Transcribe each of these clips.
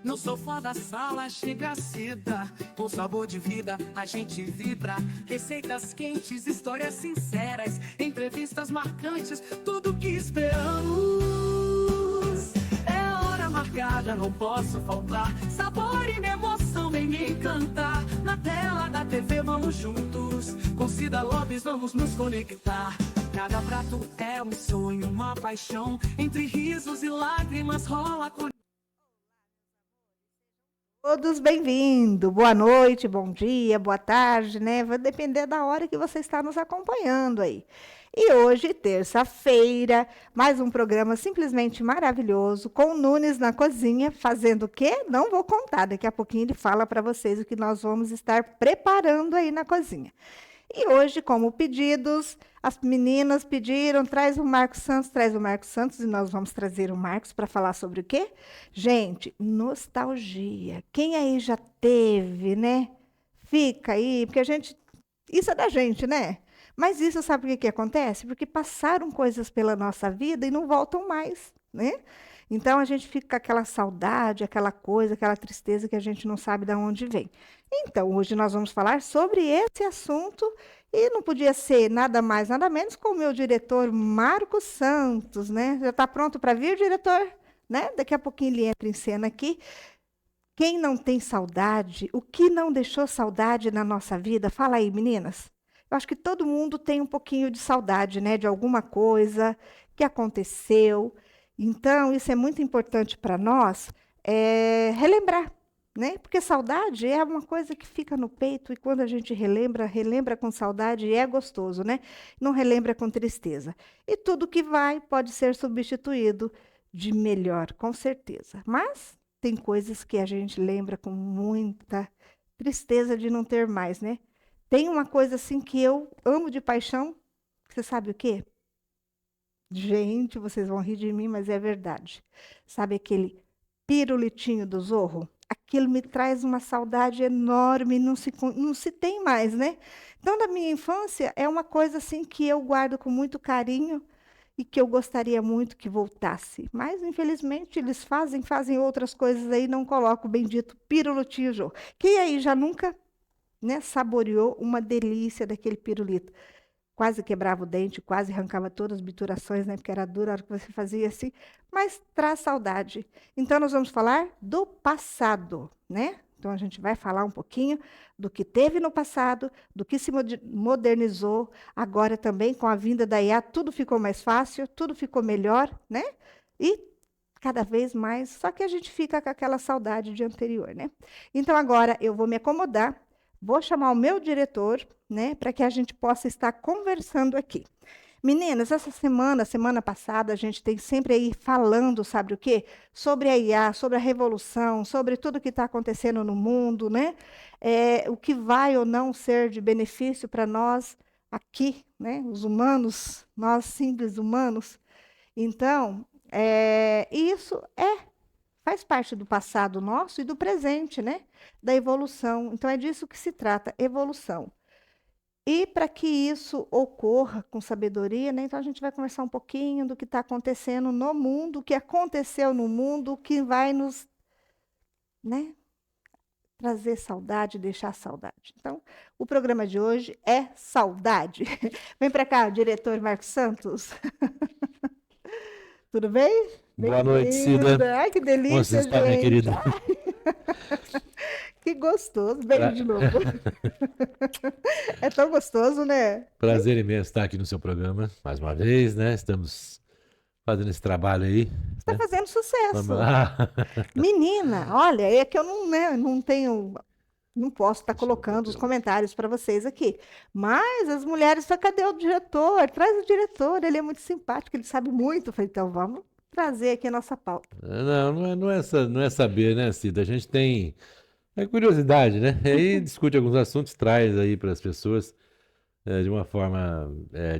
No sofá da sala chega a seda, com sabor de vida a gente vibra. Receitas quentes, histórias sinceras, entrevistas marcantes, tudo que esperamos. É hora marcada, não posso faltar. Sabor e emoção vem me encantar. Na tela da TV vamos juntos, com Cida Lopes vamos nos conectar. Cada prato é um sonho, uma paixão, entre risos e lágrimas rola com Todos bem-vindos, boa noite, bom dia, boa tarde, né? Vai depender da hora que você está nos acompanhando aí. E hoje, terça-feira, mais um programa simplesmente maravilhoso, com o Nunes na cozinha, fazendo o quê? Não vou contar, daqui a pouquinho ele fala para vocês o que nós vamos estar preparando aí na cozinha. E hoje, como pedidos, as meninas pediram, traz o Marcos Santos, e nós vamos trazer o Marcos para falar sobre o quê? Gente, nostalgia. Quem aí já teve, né? Fica aí, porque a gente. Isso é da gente, né? Mas isso sabe o que acontece? Porque passaram coisas pela nossa vida e não voltam mais, né? Então a gente fica com aquela saudade, aquela coisa, aquela tristeza que a gente não sabe de onde vem. Então, hoje nós vamos falar sobre esse assunto e não podia ser nada mais, nada menos com o meu diretor Marcos Santos, né? Já está pronto para vir, diretor? Né? Daqui a pouquinho ele entra em cena aqui. Quem não tem saudade, o que não deixou saudade na nossa vida? Fala aí, meninas. Eu acho que todo mundo tem um pouquinho de saudade, né? De alguma coisa que aconteceu. Então, isso é muito importante para nós, relembrar, né? Porque saudade é uma coisa que fica no peito e quando a gente relembra, relembra com saudade e é gostoso, né? Não relembra com tristeza. E tudo que vai pode ser substituído de melhor, com certeza. Mas tem coisas que a gente lembra com muita tristeza de não ter mais, né? Tem uma coisa assim que eu amo de paixão, você sabe o quê? Gente, vocês vão rir de mim, mas é verdade. Sabe aquele pirulitinho do Zorro? Aquilo me traz uma saudade enorme, não se tem mais, né? Então, da minha infância, é uma coisa assim que eu guardo com muito carinho e que eu gostaria muito que voltasse. Mas, infelizmente, eles fazem outras coisas aí, não colocam o bendito pirulitinho Zorro. Quem aí já nunca, né, saboreou uma delícia daquele pirulito? Quase quebrava o dente, quase arrancava todas as biturações, né? Porque era dura a hora que você fazia assim, mas traz saudade. Então, nós vamos falar do passado, né? Então, a gente vai falar um pouquinho do que teve no passado, do que se modernizou, agora também com a vinda da IA, tudo ficou mais fácil, tudo ficou melhor, né? E cada vez mais, só que a gente fica com aquela saudade de anterior, né? Então, agora eu vou me acomodar, vou chamar o meu diretor, né, para que a gente possa estar conversando aqui. Meninas, essa semana passada, a gente tem sempre aí falando, sabe o quê? Sobre a IA, sobre a revolução, sobre tudo que está acontecendo no mundo, né? O que vai ou não ser de benefício para nós aqui, né? Os humanos, nós simples humanos. Então, isso faz parte do passado nosso e do presente, né? Da evolução. Então, é disso que se trata, evolução. E para que isso ocorra com sabedoria, né? Então a gente vai conversar um pouquinho do que está acontecendo no mundo, o que aconteceu no mundo, o que vai nos, né, trazer saudade, deixar saudade. Então, o programa de hoje é saudade. Vem para cá, diretor Marcos Santos. Tudo bem? Boa noite, Cida. Bem-vinda. Ai, que Como você delícia, está, minha gente. querida? Que gostoso. Bem de novo. É tão gostoso, né? Prazer imenso estar aqui no seu programa, mais uma vez, né? Estamos fazendo esse trabalho aí, Está né? fazendo sucesso. Ah, Menina, olha, é que eu não, né, não tenho, não posso estar deixa eu ver o colocando os papel. comentários para vocês aqui. Mas as mulheres, cadê o diretor? Traz o diretor, ele é muito simpático, ele sabe muito. Eu falei, então vamos trazer aqui a nossa pauta. Não é saber, né, Cida? A gente tem curiosidade, né? E aí discute alguns assuntos, traz aí para as pessoas de uma forma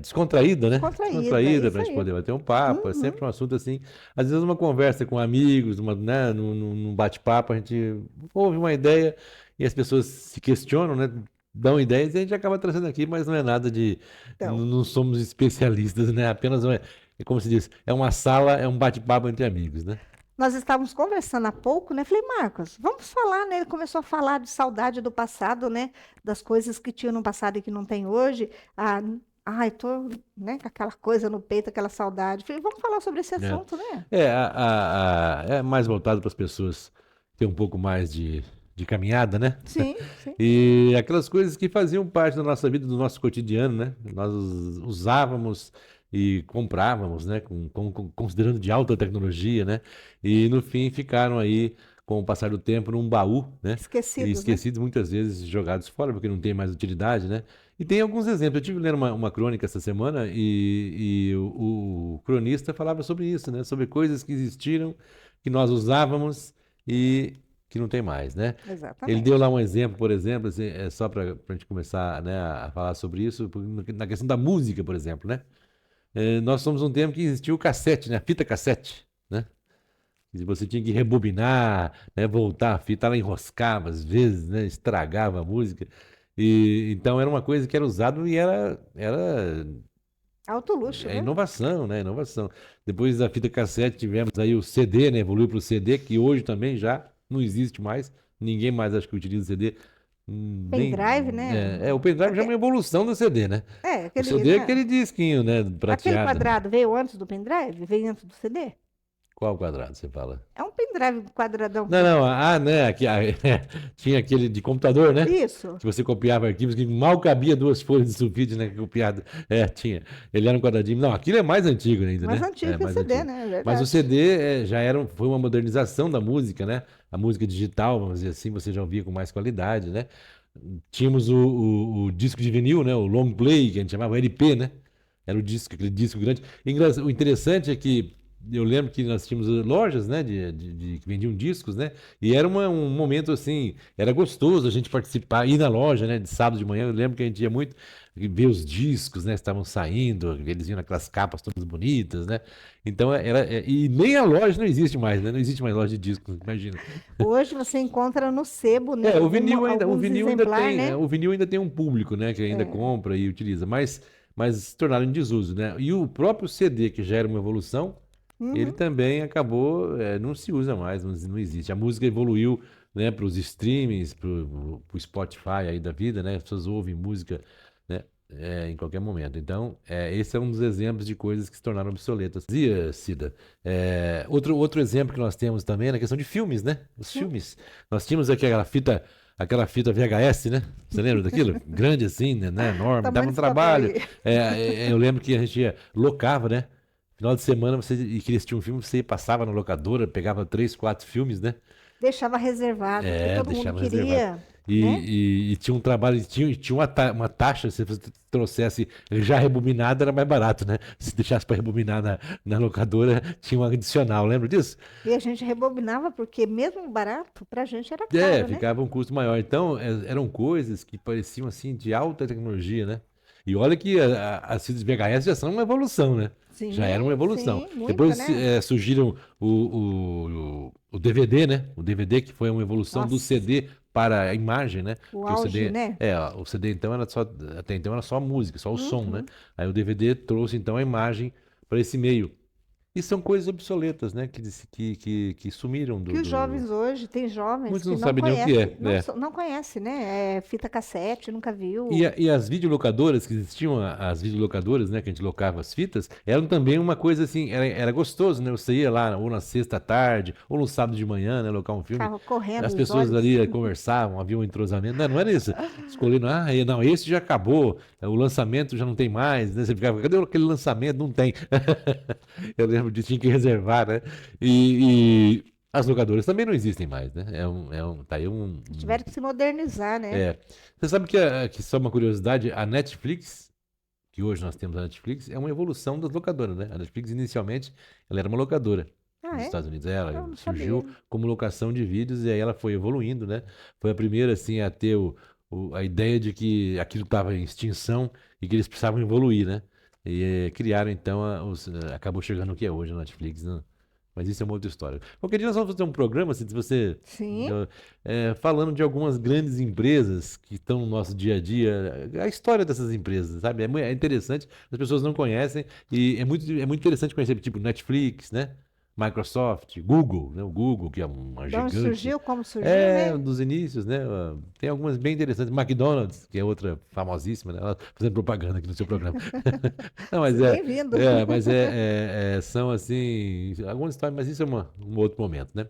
descontraída, né? Descontraída, Descontraída, isso para a gente aí. poder bater um papo. É Uhum. sempre um assunto assim. Às vezes uma conversa com amigos, né? Num bate-papo, a gente ouve uma ideia e as pessoas se questionam, né? Dão ideias e a gente acaba trazendo aqui, mas não é nada de. Então, Não somos especialistas, né? Apenas, é como se diz, é uma sala, é um bate-papo entre amigos, né? Nós estávamos conversando há pouco, né? Falei, Marcos, vamos falar, né? Ele começou a falar de saudade do passado, né? Das coisas que tinha no passado e que não tem hoje. Ah, ai, tô, né, com aquela coisa no peito, aquela saudade. Falei, vamos falar sobre esse É, assunto, né? é mais voltado para as pessoas ter um pouco mais de caminhada, né? Sim, sim. E aquelas coisas que faziam parte da nossa vida, do nosso cotidiano, né? Nós usávamos e comprávamos, né? Considerando de alta tecnologia, né? E no fim ficaram aí, com o passar do tempo, num baú, né? E Esquecidos, né? esquecidos, muitas vezes jogados fora, porque não tem mais utilidade, né? E tem alguns exemplos. Eu tive lendo uma crônica essa semana e o cronista falava sobre isso, né? Sobre coisas que existiram, que nós usávamos e que não tem mais, né? Ele deu Exatamente. lá um exemplo, por exemplo, assim, só para a gente começar, né, a falar sobre isso, na questão da música, por exemplo, né? Nós somos um tempo que existiu o cassete, né? A fita cassete, né? E você tinha que rebobinar, né? Voltar a fita, ela enroscava às vezes, né? Estragava a música. E então era uma coisa que era usado e era Alto luxo, né? inovação, né? Inovação. Depois da fita cassete tivemos aí o CD, né? Evoluiu para o CD, que hoje também já não existe mais. Ninguém mais acho que utiliza CD. Pendrive, né? O pendrive já é uma evolução do CD, né? O Aquele, CD é né? aquele disquinho, né? Aquele Prateado, né? quadrado veio antes do pendrive? Veio antes do CD? Qual quadrado você fala? É um pendrive quadradão. Não, não, né? Tinha aquele de computador, né? Isso. Que você copiava arquivos que mal cabia duas folhas de sulfite, né? Copiado. Tinha. Ele era um quadradinho. Não, aquilo é mais antigo ainda, Mais né? antigo que o Mais CD, antigo. né? É Mas o verdade. CD foi uma modernização da música, né? A música digital, vamos dizer assim, você já ouvia com mais qualidade, né? Tínhamos o disco de vinil, né? O long play, que a gente chamava o LP, né? Era o disco, aquele disco grande. O interessante é que eu lembro que nós tínhamos lojas, né, que vendiam discos, né, e era um momento assim, era gostoso a gente participar, ir na loja, né, de sábado de manhã. Eu lembro que a gente ia muito ver os discos, né, que estavam saindo, eles vinham naquelas capas todas bonitas, né, então e nem a loja não existe mais, né, não existe mais loja de discos, imagina. Hoje você encontra no sebo, né? O Alguns vinil ainda exemplares, tem, né? o vinil ainda tem um público, né, que ainda É. compra e utiliza, mas se tornaram em desuso, né, e o próprio CD, que já era uma evolução, ele Uhum. também acabou, não se usa mais, não existe. A música evoluiu, né, para os streamings, para o Spotify aí da vida, né? As pessoas ouvem música, né, em qualquer momento. Então, esse é um dos exemplos de coisas que se tornaram obsoletas. Dizia, Cida, outro exemplo que nós temos também é na questão de filmes, né? Os Sim. filmes. Nós tínhamos aquela fita VHS, né? Você lembra daquilo? Grande assim, né? Enorme, dava Tamanho um desse papel trabalho. aí. Eu lembro que a gente locava, né? Final de semana você queria assistir um filme, você passava na locadora, pegava 3, 4 filmes, né? Deixava reservado, porque todo mundo Deixava reservado. queria, né? E tinha um trabalho, tinha uma taxa, se você trouxesse já rebobinada, era mais barato, né? Se deixasse para rebobinar na locadora, tinha um adicional, lembra disso? E a gente rebobinava, porque mesmo barato, pra gente era caro, né? Ficava um custo maior. Então, eram coisas que pareciam assim de alta tecnologia, né? E olha que as fitas VHS já são uma evolução, né? Já era uma Sim, evolução. sim, muita, Depois né? surgiram o DVD, né? O DVD que foi uma evolução do Nossa, CD para a imagem, né? o Porque auge, né? o CD então até então era só música, só o som, né? Uhum. Aí o DVD trouxe então a imagem para esse meio. E são coisas obsoletas, né? Que sumiram Que os jovens hoje, tem jovens Muitos que não não sabem nem o que conhecem, é, né? não conhece, né? É fita cassete, nunca E, viu. e as videolocadoras que existiam, as videolocadoras, né, que a gente locava as fitas, eram também uma coisa assim, era gostoso, né? Você ia lá ou na sexta à tarde, ou no sábado de manhã, né, locar um filme. Ficava correndo As os pessoas olhos. ali conversavam, havia um entrosamento. Não era isso. Escolhendo, não, esse já acabou, o lançamento já não tem mais, né? Você ficava, cadê aquele lançamento? Não tem. Eu lembro de tinha que reservar, né? E as locadoras também não existem mais, né? Tá aí Tiveram que se modernizar, né? é. Você sabe que só uma curiosidade, a Netflix, que hoje nós temos a Netflix, é uma evolução das locadoras, né? A Netflix inicialmente ela era uma locadora Ah, nos é? Estados Unidos. Ela Eu não sabia. surgiu como locação de vídeos e aí ela foi evoluindo, né? Foi a primeira assim a ter a ideia de que aquilo estava em extinção e que eles precisavam evoluir, né? E criaram então acabou chegando o que é hoje a Netflix, né? Mas isso é uma outra história. Qualquer dia nós vamos fazer um programa, assim, se você Sim. falando de algumas grandes empresas que estão no nosso dia a dia, a história dessas empresas, sabe? É interessante, as pessoas não conhecem e é muito interessante conhecer, tipo Netflix, né? Microsoft, Google, né? O Google, que é uma De onde gigante. surgiu, como surgiu, É, né? dos inícios, né? Tem algumas bem interessantes. McDonald's, que é outra famosíssima, né? Ela fazendo propaganda aqui no seu programa. Não, mas Bem-vindo. são assim, algumas histórias, mas isso é um outro momento, né?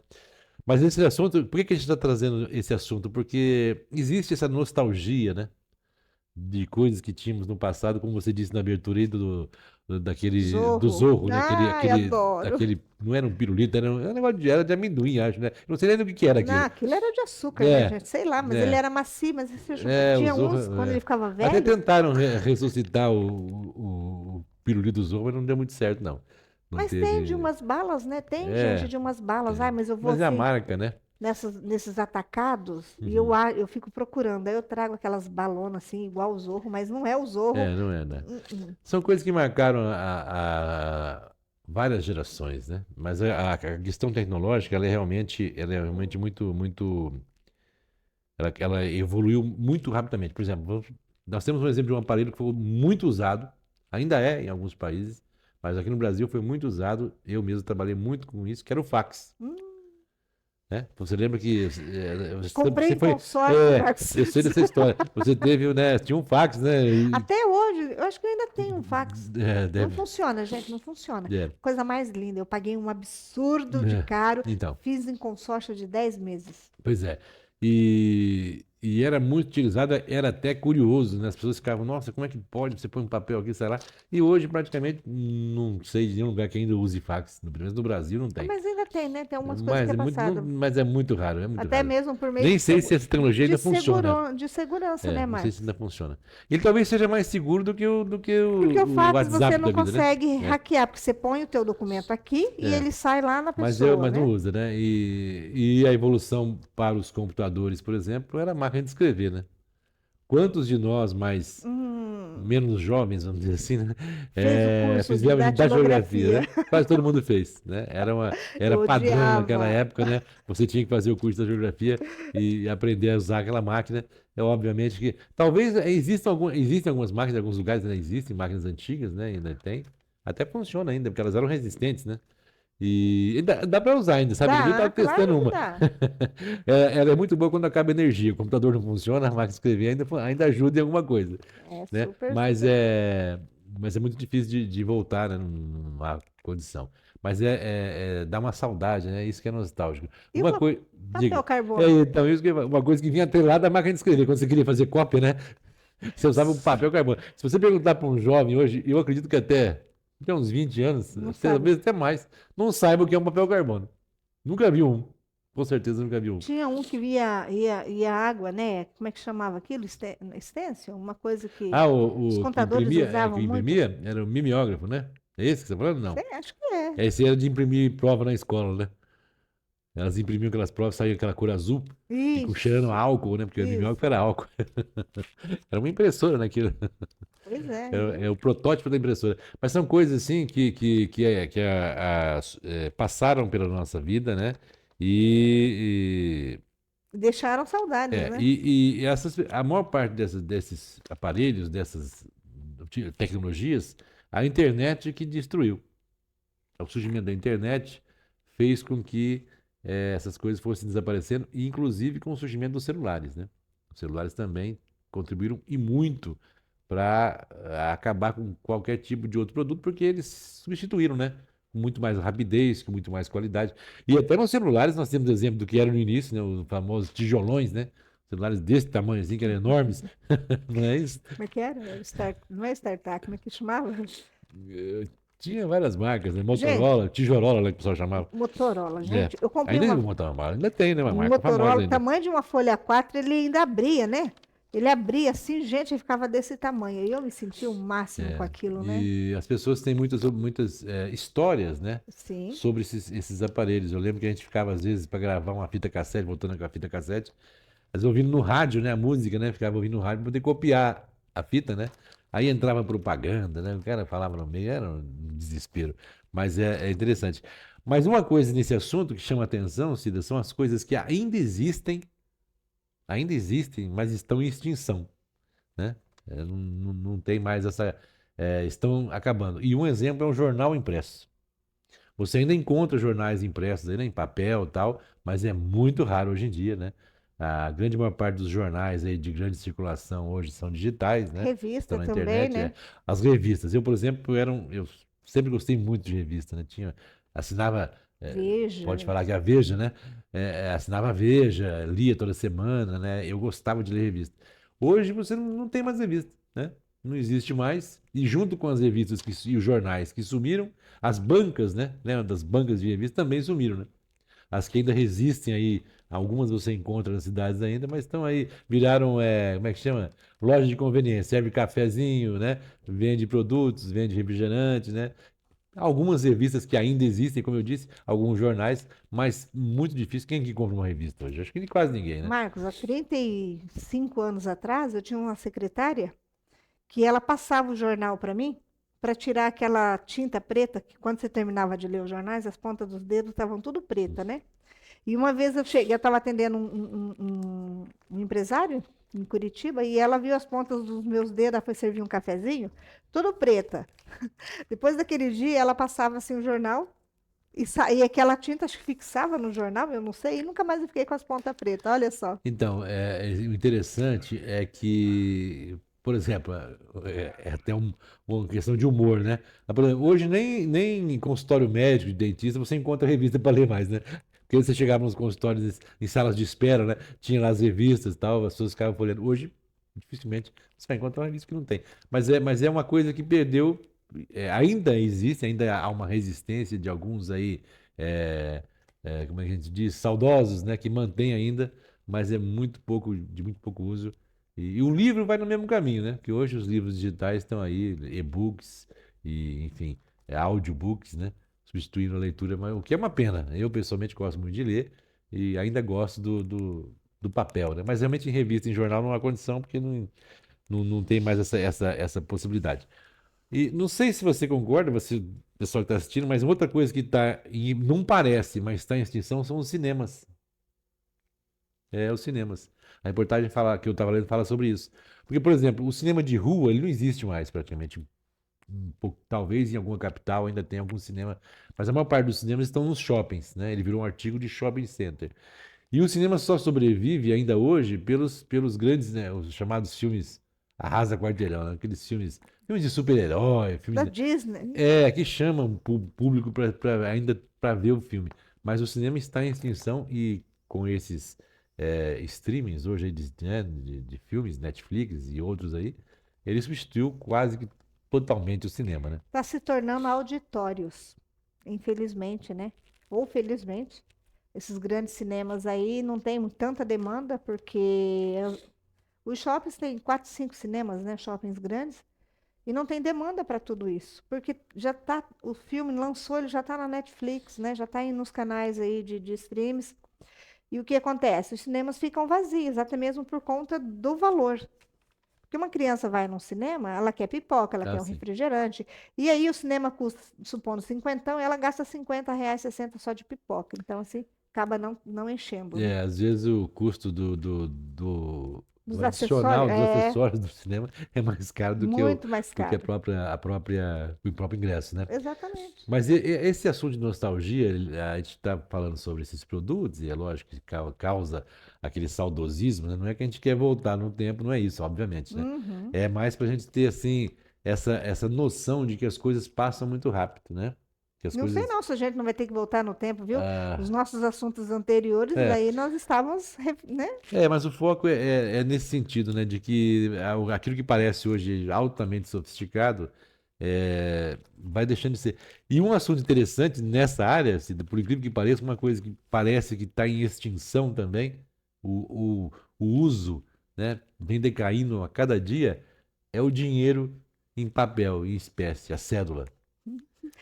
Mas esse assunto, por que que a gente está trazendo esse assunto? Porque existe essa nostalgia, né? De coisas que tínhamos no passado, como você disse na abertura aí do Zorro. Zorro, né? Ai, adoro. Não era um pirulito, era um negócio era de amendoim, acho, né? Eu não sei nem do que era Não, aquilo. aquilo era de açúcar, né, É, gente? Sei lá, mas ele é, era macio, mas o tinha Zorro, uns, quando ele ficava Até velho, tentaram ressuscitar o pirulito do Zorro, mas não deu muito certo, não. Não mas tem de teve. umas balas, né? Tem gente É, de umas balas. Ai, tem. mas eu vou Mas é a assim, marca, né? nesses atacados, e Uhum. eu fico procurando. Aí eu trago aquelas balonas assim, igual o Zorro, mas não é o Zorro. É, não é, né? Uh-uh. São coisas que marcaram várias gerações, né? Mas a questão tecnológica, ela é realmente muito, muito, ela evoluiu muito rapidamente. Por exemplo, nós temos um exemplo de um aparelho que foi muito usado, ainda é em alguns países, mas aqui no Brasil foi muito usado. Eu mesmo trabalhei muito com isso, que era o fax. Hum, Né? Você lembra que comprei você em foi. consórcio, É, Marcos. eu sei dessa história. Você teve, né? Tinha um fax, né? Até hoje, eu acho que eu ainda tenho um fax. Não Deve. funciona, gente, não funciona. É, Coisa mais linda. Eu paguei um absurdo de é. caro, Então, fiz em consórcio de 10 meses. pois é. E era muito utilizado, era até curioso, né? As pessoas ficavam, nossa, como é que pode? Você põe um papel aqui, sei lá. E hoje, praticamente, não sei de nenhum lugar que ainda use fax. No menos no Brasil não Ah, tem. mas ainda tem, né? Tem algumas coisas que é passado. Mas é muito raro, é muito Até raro. mesmo por meio Nem sei se essa tecnologia ainda funciona. de segurança, É, né, não sei se Marcos? ainda funciona. Ele talvez seja mais seguro do que Porque o o fax você WhatsApp não da vida, né? consegue É, hackear, porque você põe o teu documento aqui e é. ele sai lá na pessoa, Mas não né? usa, né? E a evolução para os computadores, por exemplo, era a máquina de escrever, né? Quantos de nós mais Hum, menos jovens, vamos dizer assim, né? fez o curso de Fizemos datilografia, datilografia. né? Quase todo mundo fez, né? Era Eu padrão naquela odiava. época, né? Você tinha que fazer o curso da geografia e aprender a usar aquela máquina. É obviamente que talvez existem algumas máquinas, em alguns lugares ainda existem máquinas antigas, né? Ainda tem. Até funciona ainda, porque elas eram resistentes, né? E dá para usar ainda, sabe? Outro dia eu Dá, estava testando claro que uma. dá. Ela é muito boa quando acaba a energia. O computador não funciona, a máquina de escrever ainda ajuda em alguma coisa, É né? super, super. Mas é muito difícil de voltar, né, numa condição. Mas dá uma saudade, né? Isso que é nostálgico. E o Uma coisa, papel diga. carbono? Então, uma coisa que vinha atrelada à máquina de escrever, quando você queria fazer cópia, né? Você usava um papel carbono. Se você perguntar para um jovem hoje, eu acredito que até uns 20 anos, Não sabe. talvez até mais, não saiba o que é um papel carbono. Nunca vi um. Com certeza nunca vi um. Tinha um que ia água, né? Como é que chamava aquilo? Stencil? Uma coisa que os O que contadores que usavam muito. imprimia era o mimeógrafo, né? É esse que você está falando? Não. Acho que é. Esse era de imprimir prova na escola, né? Elas imprimiam aquelas provas, saía aquela cor azul e com cheirando a Isso, álcool, né? Porque o mimeógrafo isso. era álcool. Era uma impressora, né? Aquilo. Pois é. É o protótipo da impressora. Mas são coisas assim que passaram pela nossa vida, né? E, Deixaram saudades, né? a maior parte desses aparelhos, dessas tecnologias, a internet que destruiu. O surgimento da internet fez com que essas coisas fossem desaparecendo, e inclusive com o surgimento dos celulares, né? Os celulares também contribuíram e muito para acabar com qualquer tipo de outro produto, porque eles substituíram, né? Com muito mais rapidez, com muito mais qualidade. E até nos celulares nós temos exemplo do que era no início, né? Os famosos tijolões, né? Celulares desse tamanho assim, que eram enormes, não é isso? Como é que era? Não é StarTAC, como é que chamava? Tinha várias marcas, né? Gente, Motorola, Tijorola, né, que o pessoal chamava. Motorola. É. Gente, eu comprei Ainda uma, Motorola, ainda tem, né? Uma um marca famosa Motorola, ainda. tamanho de uma folha A4, ele ainda abria, né? Ele abria assim, gente, ele ficava desse tamanho. E eu me senti o máximo com É. aquilo, né? E as pessoas têm muitas histórias, né? Sim. Sobre esses aparelhos. Eu lembro que a gente ficava, às vezes, para gravar uma fita cassete, voltando com a fita cassete, às vezes ouvindo no rádio, né? A música, né? Ficava ouvindo no rádio para poder copiar a fita, né? Aí entrava propaganda, né? O cara falava no meio, era um desespero. Mas é interessante. Mas uma coisa nesse assunto que chama atenção, Cida, são as coisas que ainda existem, mas estão em extinção, né? Não tem mais essa. Estão acabando. E um exemplo é o jornal impresso. Você ainda encontra jornais impressos aí, né, em papel e tal, mas é muito raro hoje em dia, né? A grande maior parte dos jornais aí de grande circulação hoje são digitais, né? Estão Revista na também, internet. né? As revistas. Eu, por exemplo, eu sempre gostei muito de revista, né? Assinava, pode Veja. falar que a Veja, né? Assinava a Veja, lia toda semana, né? Eu gostava de ler revista. Hoje você não tem mais revista, né? Não existe mais. E junto com as revistas e os jornais que sumiram, as bancas, né? Lembra das bancas de revista também sumiram, né? As que ainda resistem aí, algumas você encontra nas cidades ainda, mas estão aí, viraram, como é que chama? Loja de conveniência, serve cafezinho, né? Vende produtos, vende refrigerante, né? Algumas revistas que ainda existem, como eu disse, alguns jornais, mas muito difícil. Quem que compra uma revista hoje? Acho que quase ninguém, né? Marcos, há 35 anos atrás, eu tinha uma secretária que ela passava o jornal para mim, para tirar aquela tinta preta, que quando você terminava de ler os jornais, as pontas dos dedos estavam tudo preta, né? E uma vez eu cheguei, eu estava atendendo um empresário em Curitiba, e ela viu as pontas dos meus dedos, ela foi servir um cafezinho, tudo preta. Depois daquele dia, ela passava assim o jornal, e aquela tinta acho que fixava no jornal, eu não sei, e nunca mais eu fiquei com as pontas pretas, olha só. Então, o interessante é que, por exemplo, é até uma questão de humor, né? Por exemplo, hoje nem em consultório médico, de dentista, você encontra revista para ler mais, né? Porque você chegava nos consultórios, em salas de espera, né? Tinha lá as revistas e tal, as pessoas ficavam folheando. Hoje, dificilmente, você vai encontrar uma revista que não tem. Mas é uma coisa que perdeu, ainda existe, ainda há uma resistência de alguns aí, é, como é que a gente diz, saudosos, né? Que mantém ainda, mas é de muito pouco uso. E o livro vai no mesmo caminho, né? Que hoje os livros digitais estão aí, e-books e, enfim, audiobooks, né? Substituindo a leitura, mas o que é uma pena. Eu pessoalmente gosto muito de ler e ainda gosto do papel, né? Mas realmente em revista, em jornal não há condição, porque não tem mais essa possibilidade. E não sei se você concorda, você, pessoal que está assistindo, mas outra coisa que não parece, mas está em extinção são os cinemas. Os cinemas. A reportagem que eu estava lendo fala sobre isso. Porque, por exemplo, o cinema de rua, ele não existe mais praticamente. Talvez em alguma capital ainda tenha algum cinema, mas a maior parte dos cinemas estão nos shoppings, né? Ele virou um artigo de shopping center. E o cinema só sobrevive ainda hoje pelos grandes, né? Os chamados filmes Arrasa Quarteirão, né? Aqueles filmes de super-herói, Da Disney. que chamam o público ainda para ver o filme. Mas o cinema está em extinção e com esses streamings hoje aí de filmes, Netflix e outros aí, ele substituiu quase que totalmente o cinema, né? Está se tornando auditórios, infelizmente, né? Ou felizmente. Esses grandes cinemas aí não tem tanta demanda, porque os shoppings têm 4, 5 cinemas, né? Shoppings grandes, e não tem demanda para tudo isso. Porque já tá, o filme lançou, ele já está na Netflix, né? Já está nos canais aí de streams. E o que acontece? Os cinemas ficam vazios, até mesmo por conta do valor. Porque uma criança vai num cinema, ela quer pipoca, ela Ah, quer um sim. refrigerante. E aí o cinema custa, supondo, cinquentão, ela gasta R$ 50, 60 só de pipoca. Então, assim, acaba não enchendo, né? Às vezes o custo do Dos acessórios, adicional, dos acessórios do cinema é mais caro do que muito mais do que caro. o próprio ingresso, né? Exatamente. Mas esse assunto de nostalgia, a gente está falando sobre esses produtos, e é lógico que causa aquele saudosismo, né? Não é que a gente quer voltar no tempo, não é isso, obviamente, né? Uhum. É mais para a gente ter, assim, essa noção de que as coisas passam muito rápido, né? Que as Não sei coisas. não se a gente não vai ter que voltar no tempo, viu? Os ah, nossos assuntos anteriores, é, aí nós estávamos, né? mas o foco é nesse sentido, né? De que aquilo que parece hoje altamente sofisticado vai deixando de ser. E um assunto interessante nessa área, Cida, por incrível que pareça, uma coisa que parece que está em extinção também, o uso, né? Vem decaindo a cada dia, é o dinheiro em papel, em espécie, a cédula.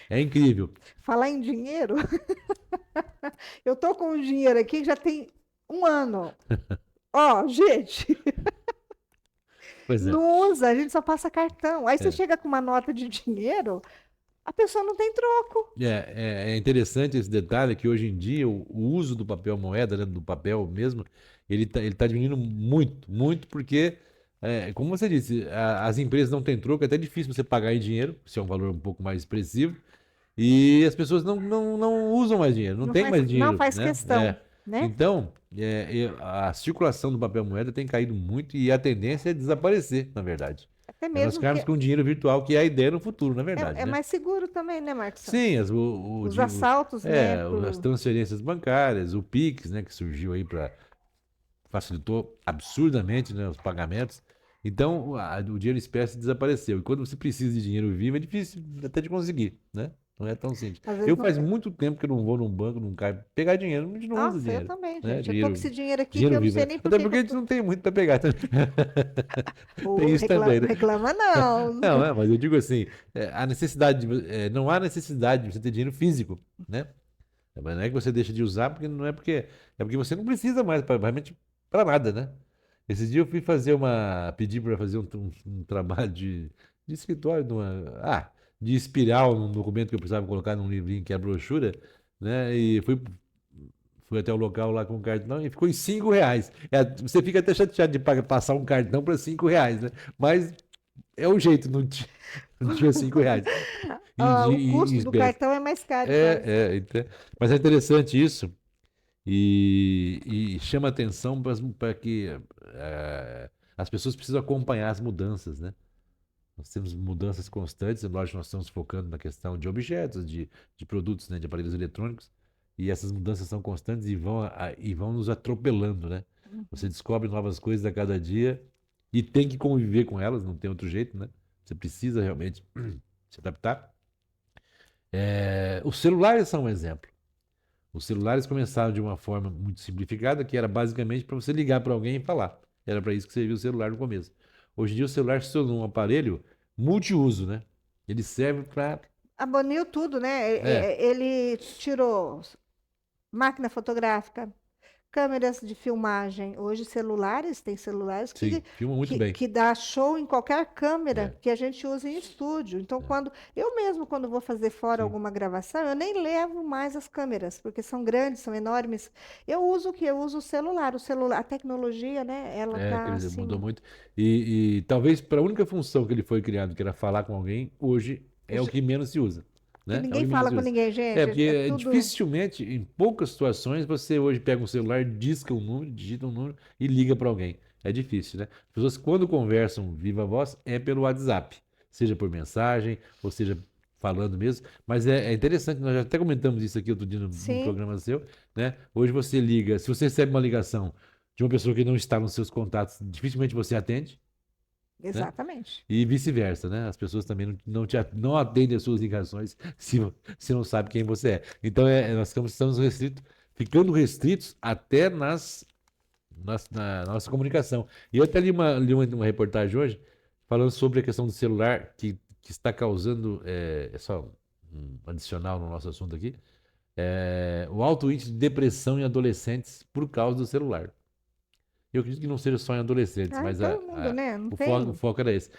É incrível. Falar em dinheiro, eu tô com o dinheiro aqui já tem um ano. Ó, gente, Pois é. não usa, a gente só passa cartão. Aí você É. chega com uma nota de dinheiro, a pessoa não tem troco. É interessante esse detalhe que hoje em dia o uso do papel moeda, né, do papel mesmo, ele tá diminuindo muito, muito, porque, como você disse, as empresas não têm troco, é até difícil você pagar em dinheiro, se é um valor um pouco mais expressivo, E as pessoas não usam mais dinheiro, não Não tem faz, mais não dinheiro, faz né? questão, né? Então, a circulação do papel moeda tem caído muito e a tendência é desaparecer, na verdade. Até É nós mesmo ficarmos porque com dinheiro virtual, que é a ideia no futuro, na verdade, é né? mais seguro também, né, Marcos Sim, Santos? Os assaltos, né? as transferências bancárias, o Pix, né, que surgiu aí para facilitou absurdamente, né, os pagamentos. Então, o dinheiro espécie desapareceu. E quando você precisa de dinheiro vivo, é difícil até de conseguir, né? Não é tão simples. Às vezes Eu não. faz muito tempo que eu não vou num banco, num caixa, pegar dinheiro, a gente não usa Nossa, eu dinheiro, também, né? gente. Eu tô com esse dinheiro aqui que Dinheiro eu não vivo, sei né? nem por Até que que porque a eu gente tô. não tem muito para pegar também. Tem Pô, isso também, né? reclama não. Não, mas eu digo assim, a necessidade, não há necessidade de você ter dinheiro físico, né? Mas não é que você deixa de usar, porque não é porque. É porque você não precisa mais realmente para nada, né? Esses dias eu fui fazer pedi para fazer um trabalho de escritório, de espiral num documento que eu precisava colocar num livrinho que é a brochura, né? E fui até o local lá com o cartão e ficou em R$ 5. Você fica até chateado de passar um cartão para R$ 5, né? Mas é o jeito, não tinha R$ 5 Ah, o em custo do espécie. cartão é mais caro quase. Mas é interessante isso e chama atenção para que as pessoas precisam acompanhar as mudanças, né? Nós temos mudanças constantes, é lógico que nós estamos focando na questão de objetos, de produtos, né, de aparelhos eletrônicos, e essas mudanças são constantes e vão nos atropelando, né? Você descobre novas coisas a cada dia e tem que conviver com elas, não tem outro jeito, né? Você precisa realmente se adaptar. Os celulares são um exemplo. Os celulares começaram de uma forma muito simplificada, que era basicamente para você ligar para alguém e falar. Era para isso que servia o celular no começo. Hoje em dia o celular se tornou um aparelho multiuso, né? Ele serve para. Aboliu tudo, né? É, Ele tirou máquina fotográfica, câmeras de filmagem. Hoje, celulares, tem celulares sim, filma muito bem. que dá show em qualquer câmera É, que a gente usa em estúdio. Então, é, quando eu mesmo, quando vou fazer fora sim. alguma gravação, eu nem levo mais as câmeras, porque são grandes, são enormes. Eu uso o que? Eu uso o celular. O celular, a tecnologia, né? Ela Quer tá dizer, mudou assim. muito. E talvez para a única função que ele foi criado, que era falar com alguém, hoje é o que menos se usa, Que né? É o ninguém que menos fala se com usa. ninguém, gente. Porque É tudo. dificilmente, em poucas situações, você hoje pega um celular, disca um número, digita um número e liga para alguém. É difícil, né? As pessoas, quando conversam viva voz, é pelo WhatsApp, seja por mensagem, ou seja falando mesmo. Mas é interessante, nós já até comentamos isso aqui outro dia num Sim, programa seu, né? Hoje você liga, se você recebe uma ligação de uma pessoa que não está nos seus contatos, dificilmente você atende, né? exatamente. E vice-versa, né? As pessoas também não atendem as suas ligações se não sabe quem você é. Então, nós estamos ficando restritos até na nossa comunicação. E eu até li uma reportagem hoje falando sobre a questão do celular que está causando, só um adicional no nosso assunto aqui, o alto índice de depressão em adolescentes por causa do celular. Eu acredito que não seja só em adolescentes, Ai, mas todo mundo, né? Não o tem. foco era esse.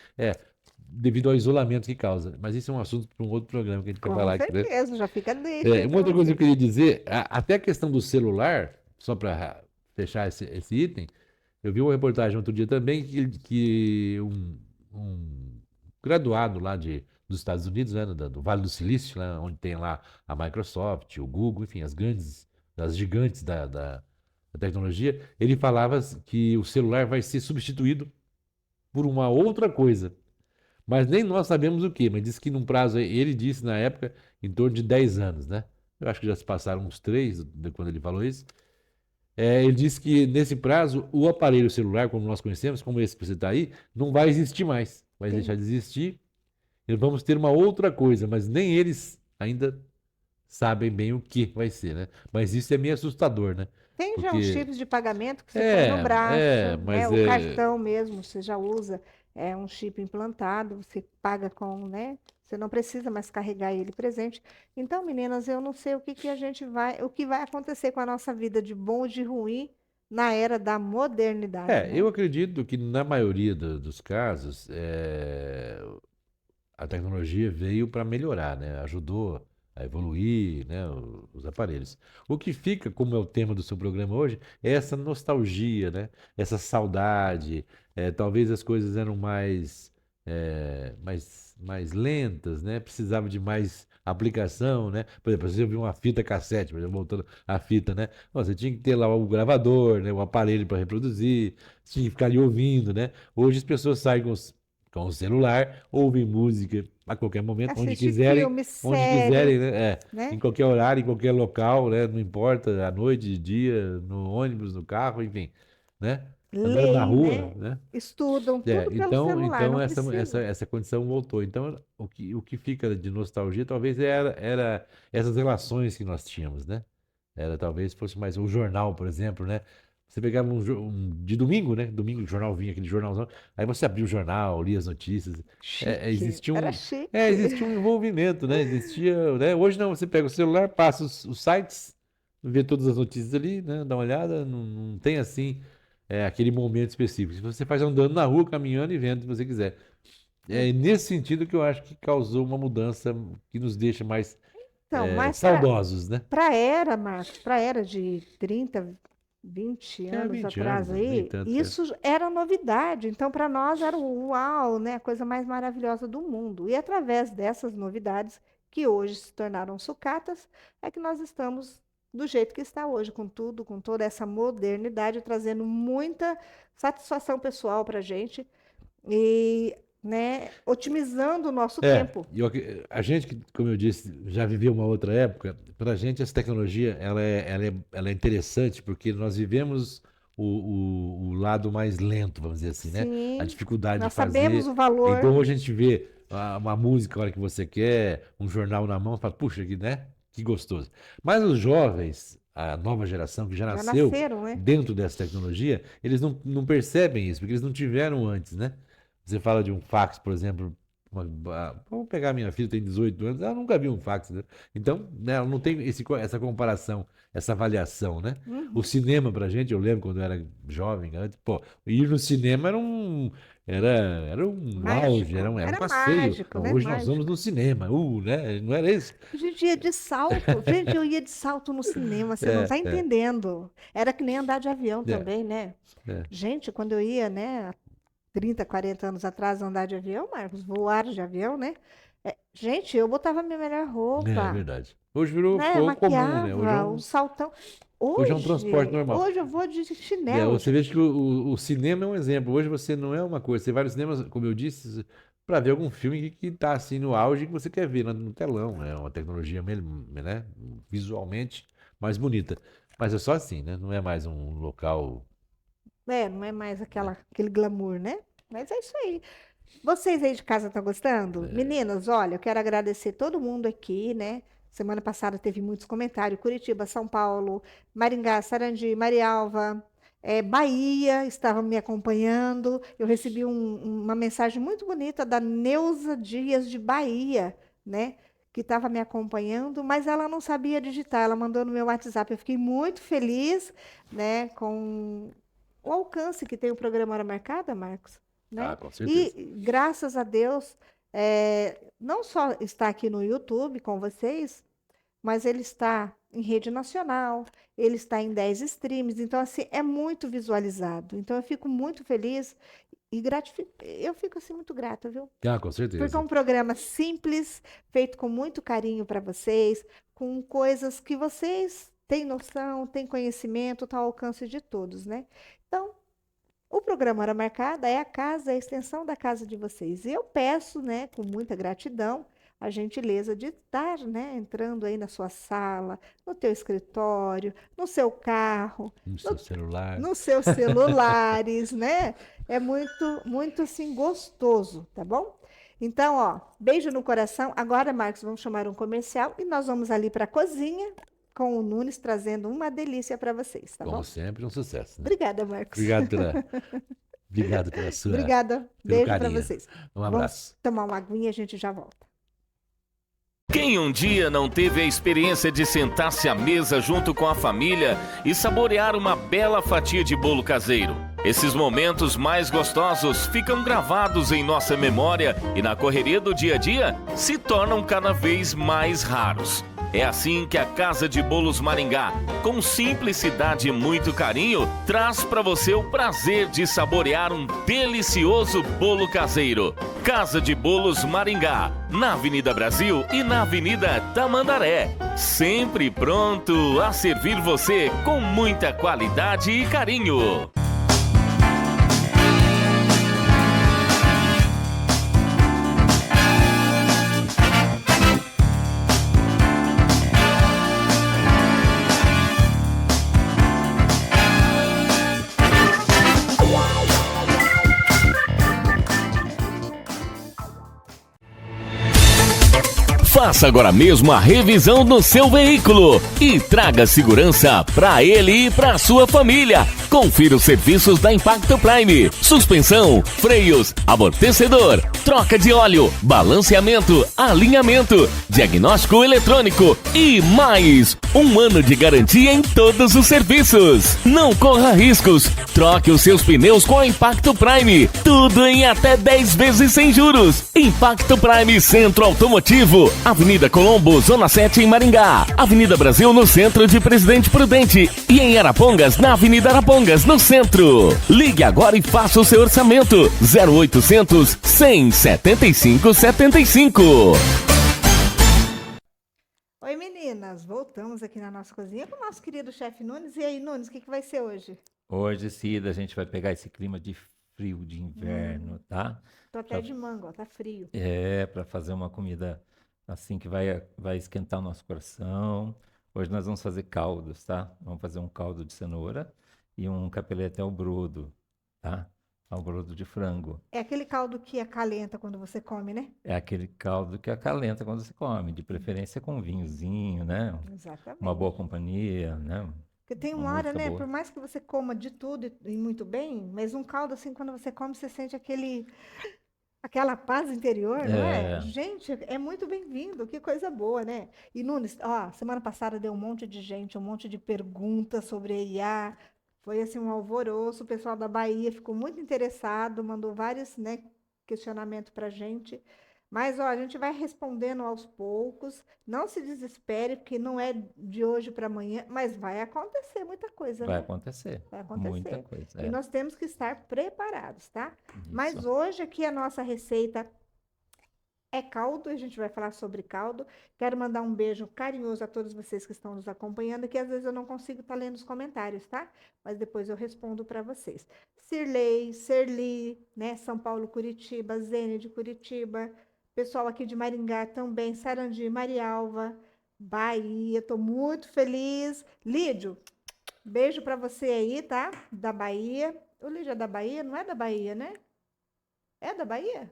Devido ao isolamento que causa. Mas isso é um assunto para um outro programa que a gente vai Com falar aqui, né? certeza, já fica a deixa aí Uma para outra coisa que eu você. queria dizer, até a questão do celular, só para fechar esse item, eu vi uma reportagem outro dia também que um graduado lá dos Estados Unidos, né, do Vale do Silício, né, onde tem lá a Microsoft, o Google, enfim, as gigantes da tecnologia, ele falava que o celular vai ser substituído por uma outra coisa. Mas nem nós sabemos o que, mas disse que num prazo, ele disse na época, em torno de 10 anos, né? Eu acho que já se passaram uns 3 de quando ele falou isso. Ele disse que nesse prazo, o aparelho celular, como nós conhecemos, como esse que você está aí, não vai existir mais. Vai deixar Tem, de existir e vamos ter uma outra coisa, mas nem eles ainda sabem bem o que vai ser, né? Mas isso é meio assustador, né? tem já uns Porque chips de pagamento que você põe no braço, né? mas O é. cartão mesmo, você já usa, é um chip implantado, você paga com, né? Você não precisa mais carregar ele presente. Então, meninas, eu não sei o que vai acontecer com a nossa vida de bom ou de ruim na era da modernidade, Eu né? acredito que na maioria dos casos, a tecnologia veio para melhorar, né? Ajudou a evoluir, né, os aparelhos. O que fica, como é o tema do seu programa hoje, é essa nostalgia, né? Essa saudade. Talvez as coisas eram mais lentas, né? Precisava de mais aplicação, né? Por exemplo, você viu uma fita cassete, por exemplo, voltando à fita, né? Você tinha que ter lá o gravador, né? O aparelho para reproduzir, você tinha que ficar ali ouvindo, né? Hoje as pessoas saem com o celular, ouvem música a qualquer momento, onde Assiste quiserem, filme, onde série, quiserem, né? né? Em qualquer horário, em qualquer local, né? Não importa, à noite, de dia, no ônibus, no carro, enfim, né? Andando na Leem, rua, né? né? Estudam É, tudo pelo então, celular, então não essa, essa, precisa. essa condição voltou. Então, o que fica de nostalgia talvez era essas relações que nós tínhamos, né? Era talvez fosse mais o jornal, por exemplo, né? Você pegava de domingo, né? Domingo o jornal vinha, aquele jornalzão. Aí você abria o jornal, lia as notícias. Chique, Existia era um, chique. existia um envolvimento, né? Existia, né? Hoje não, você pega o celular, passa os sites, vê todas as notícias ali, né? Dá uma olhada, não tem assim aquele momento específico. Se você faz andando na rua, caminhando e vendo se você quiser. É nesse sentido que eu acho que causou uma mudança que nos deixa mais Então, mas saudosos, né? para era, Marcos, para era de 30, 20 É, anos 20 atrás anos, nem aí, tanto. isso era novidade. Então, para nós era o uau, né? A coisa mais maravilhosa do mundo. E através dessas novidades, que hoje se tornaram sucatas, é que nós estamos do jeito que está hoje, com tudo, com toda essa modernidade, trazendo muita satisfação pessoal para a gente e, né, otimizando o nosso tempo. A gente, como eu disse, já viveu uma outra época. Para a gente, essa tecnologia ela é interessante porque nós vivemos o lado mais lento, vamos dizer assim, né? A Sim, dificuldade de nós sabemos fazer. o valor. Então, hoje a gente vê uma música a hora que você quer, um jornal na mão, fala, puxa, né? Que gostoso. Mas os jovens, a nova geração que já Já nasceu nasceram, né? dentro dessa tecnologia, eles não percebem isso, porque eles não tiveram antes, né? Você fala de um fax, por exemplo. Vamos pegar minha filha, tem 18 anos, ela nunca viu um fax, né? Então, né, ela não tem essa comparação, essa avaliação, né? O Uhum. cinema pra gente, eu lembro quando eu era jovem, antes, pô, ir no cinema era um auge, Mágico. era um Era passeio. mágico, Não, né? hoje nós vamos Mágico. no cinema, né? Não era isso? A gente ia de salto. Gente, eu ia de salto no cinema, você não É, está é, entendendo. Era que nem andar de avião é, também, né? é. Gente, quando eu ia, né, há 30, 40 anos atrás andar de avião, Marcos, voar de avião, né? Gente, eu botava minha melhor É roupa, verdade. Hoje virou né? ficou comum, né? Hoje Maquiava, um saltão. hoje é um transporte normal. Hoje eu vou de chinelo, Você vê gente. que o cinema é um exemplo. Hoje você não é uma coisa. Você vai no cinema, como eu disse, para ver algum filme que está assim no auge que você quer ver no telão. É uma tecnologia, né, visualmente mais bonita. Mas é só assim, né? Não é mais um local. Não é mais aquele glamour, né? Mas é isso aí. Vocês aí de casa estão gostando? Meninas, olha, eu quero agradecer todo mundo aqui, né? Semana passada teve muitos comentários. Curitiba, São Paulo, Maringá, Sarandi, Marialva, Bahia estavam me acompanhando. Eu recebi uma mensagem muito bonita da Neuza Dias de Bahia, né? Que estava me acompanhando, mas ela não sabia digitar. Ela mandou no meu WhatsApp. Eu fiquei muito feliz, né? Com o alcance que tem o programa Hora Marcada, Marcos, né? Ah, com certeza. E graças a Deus, não só está aqui no YouTube com vocês, mas ele está em rede nacional, ele está em 10 streams, então assim, é muito visualizado. Então eu fico muito feliz e eu fico assim muito grata, viu? Ah, com Porque é certeza. um programa simples, feito com muito carinho para vocês, com coisas que vocês têm noção, têm conhecimento, está ao alcance de todos, né? Então, o programa Hora Marcada é a casa, é a extensão da casa de vocês. E eu peço, né, com muita gratidão, a gentileza de estar, né, entrando aí na sua sala, no teu escritório, no seu carro, No seu celular. nos seus celulares, né? É muito, muito assim gostoso, tá bom? Então, ó, beijo no coração. Agora, Marcos, vamos chamar um comercial e nós vamos ali para a cozinha com o Nunes trazendo uma delícia para vocês, tá Como bom? sempre, um sucesso, né? Obrigada, Marcos. Obrigado pela sua, Obrigada. pelo Beijo para carinho. vocês. Um abraço. Vamos tomar uma aguinha e a gente já volta. Quem um dia não teve a experiência de sentar-se à mesa junto com a família e saborear uma bela fatia de bolo caseiro? Esses momentos mais gostosos ficam gravados em nossa memória e na correria do dia a dia se tornam cada vez mais raros. É assim que a Casa de Bolos Maringá, com simplicidade e muito carinho, traz para você o prazer de saborear um delicioso bolo caseiro. Casa de Bolos Maringá, na Avenida Brasil e na Avenida Tamandaré. Sempre pronto a servir você com muita qualidade e carinho. Faça agora mesmo a revisão do seu veículo e traga segurança para ele e para sua família. Confira os serviços da Impacto Prime: suspensão, freios, amortecedor, troca de óleo, balanceamento, alinhamento, diagnóstico eletrônico e mais. 1 ano de garantia em todos os serviços. Não corra riscos. Troque os seus pneus com a Impacto Prime. Tudo em até 10 vezes sem juros. Impacto Prime Centro Automotivo. Avenida Colombo, Zona 7 em Maringá. Avenida Brasil no centro de Presidente Prudente. E em Arapongas, na Avenida Arapongas, no centro. Ligue agora e faça o seu orçamento. 0800 100 75 75. Oi, meninas, voltamos aqui na nossa cozinha com o nosso querido chefe Nunes. E aí, Nunes, o que vai ser hoje? Hoje, Cida, a gente vai pegar esse clima de frio, de inverno, tá? Tô até de mango, ó, tá frio. Para fazer uma comida assim que vai esquentar o nosso coração. Hoje nós vamos fazer caldos, tá? Vamos fazer um caldo de cenoura e um capelete ao brodo, tá? Ao brodo de frango. É aquele caldo que acalenta quando você come, né? É aquele caldo que acalenta quando você come, de preferência com um vinhozinho, né? Exatamente. Uma boa companhia, né? Porque tem Uma uma hora, música né? boa. Por mais que você coma de tudo e muito bem, mas um caldo assim, quando você come, você sente aquela paz interior, não é? É. Gente, é muito bem-vindo, que coisa boa, né? E Nunes, ó, semana passada deu um monte de gente, um monte de perguntas sobre a IA. Foi assim um alvoroço, o pessoal da Bahia ficou muito interessado, mandou vários, né, questionamentos para a gente. Mas ó, a gente vai respondendo aos poucos. Não se desespere, porque não é de hoje para amanhã, mas vai acontecer muita coisa, Vai né? acontecer. Vai acontecer. Muita coisa. E nós temos que estar preparados, tá? Mas Isso. hoje aqui a nossa receita é caldo, a gente vai falar sobre caldo. Quero mandar um beijo carinhoso a todos vocês que estão nos acompanhando, que às vezes eu não consigo estar lendo os comentários, tá? Mas depois eu respondo para vocês. Sirlei, Serli, né? São Paulo, Curitiba, Zene de Curitiba, pessoal aqui de Maringá também, Sarandi, Marialva, Bahia, tô muito feliz. Lídio, beijo para você aí, tá? Da Bahia. O Lídio é da Bahia? Não é da Bahia, né? É da Bahia?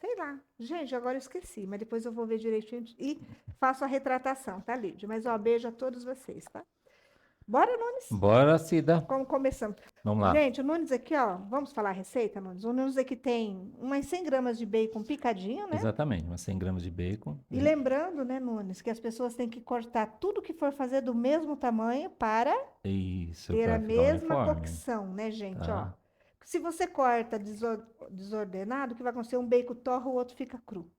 Sei lá. Gente, agora eu esqueci, mas depois eu vou ver direitinho e faço a retratação, tá, Lídio? Mas, ó, beijo a todos vocês, tá? Bora, Nunes? Bora, Cida. Como começamos? Vamos lá. Gente, o Nunes aqui, ó, vamos falar a receita, Nunes? O Nunes aqui tem umas 100 gramas de bacon picadinho, né? Exatamente, umas 100 gramas de bacon. E lembrando, né, Nunes, que as pessoas têm que cortar tudo que for fazer do mesmo tamanho para Isso, ter para a ficar mesma uniforme. cocção, né, gente? Tá. Ó, se você corta desordenado, o que vai acontecer? Um bacon torra, o outro fica cru.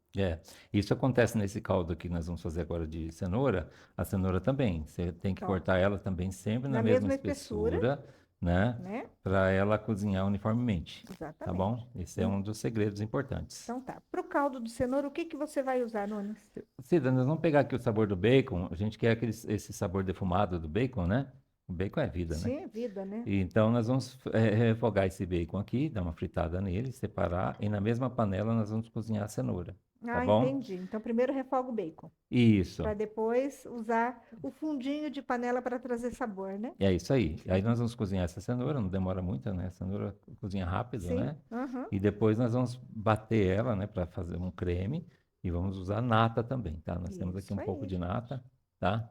Isso acontece nesse caldo aqui que nós vamos fazer agora de cenoura. A cenoura também, você tem que Ó, cortar ela também sempre na na mesma mesma espessura, espessura, né? né? Para ela cozinhar uniformemente, tá Exatamente. bom? Esse é um dos segredos importantes. Então tá. Para o caldo de cenoura, o que que você vai usar, Nunes? Cida, nós vamos pegar aqui o sabor do bacon. A gente quer esse sabor defumado do bacon, né? O bacon é vida, né? Sim, é vida, né? E então nós vamos refogar esse bacon aqui, dar uma fritada nele, separar, e na mesma panela nós vamos cozinhar a cenoura, tá Ah, bom? entendi. Então primeiro refoga o bacon, Isso, para depois usar o fundinho de panela para trazer sabor, né? é isso aí. Aí nós vamos cozinhar essa cenoura, não demora muito, né? A cenoura cozinha rápido, Sim. né? Aham. E depois nós vamos bater ela, né, para fazer um creme, e vamos usar nata também, tá? Nós temos aqui Isso um pouco aí. de nata, tá?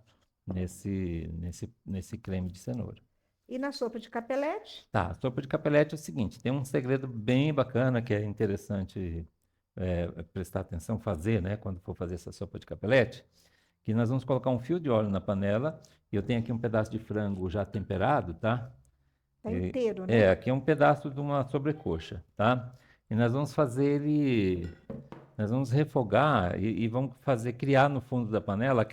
Nesse creme de cenoura. E na sopa de capelete? Tá, a sopa de capelete é o seguinte, tem um segredo bem bacana que é interessante prestar atenção, fazer, né, quando for fazer essa sopa de capelete, que nós vamos colocar um fio de óleo na panela, e eu tenho aqui um pedaço de frango já temperado, tá? Tá E- inteiro, né? aqui é um pedaço de uma sobrecoxa, tá? E nós vamos fazer ele nós vamos refogar e vamos criar no fundo da panela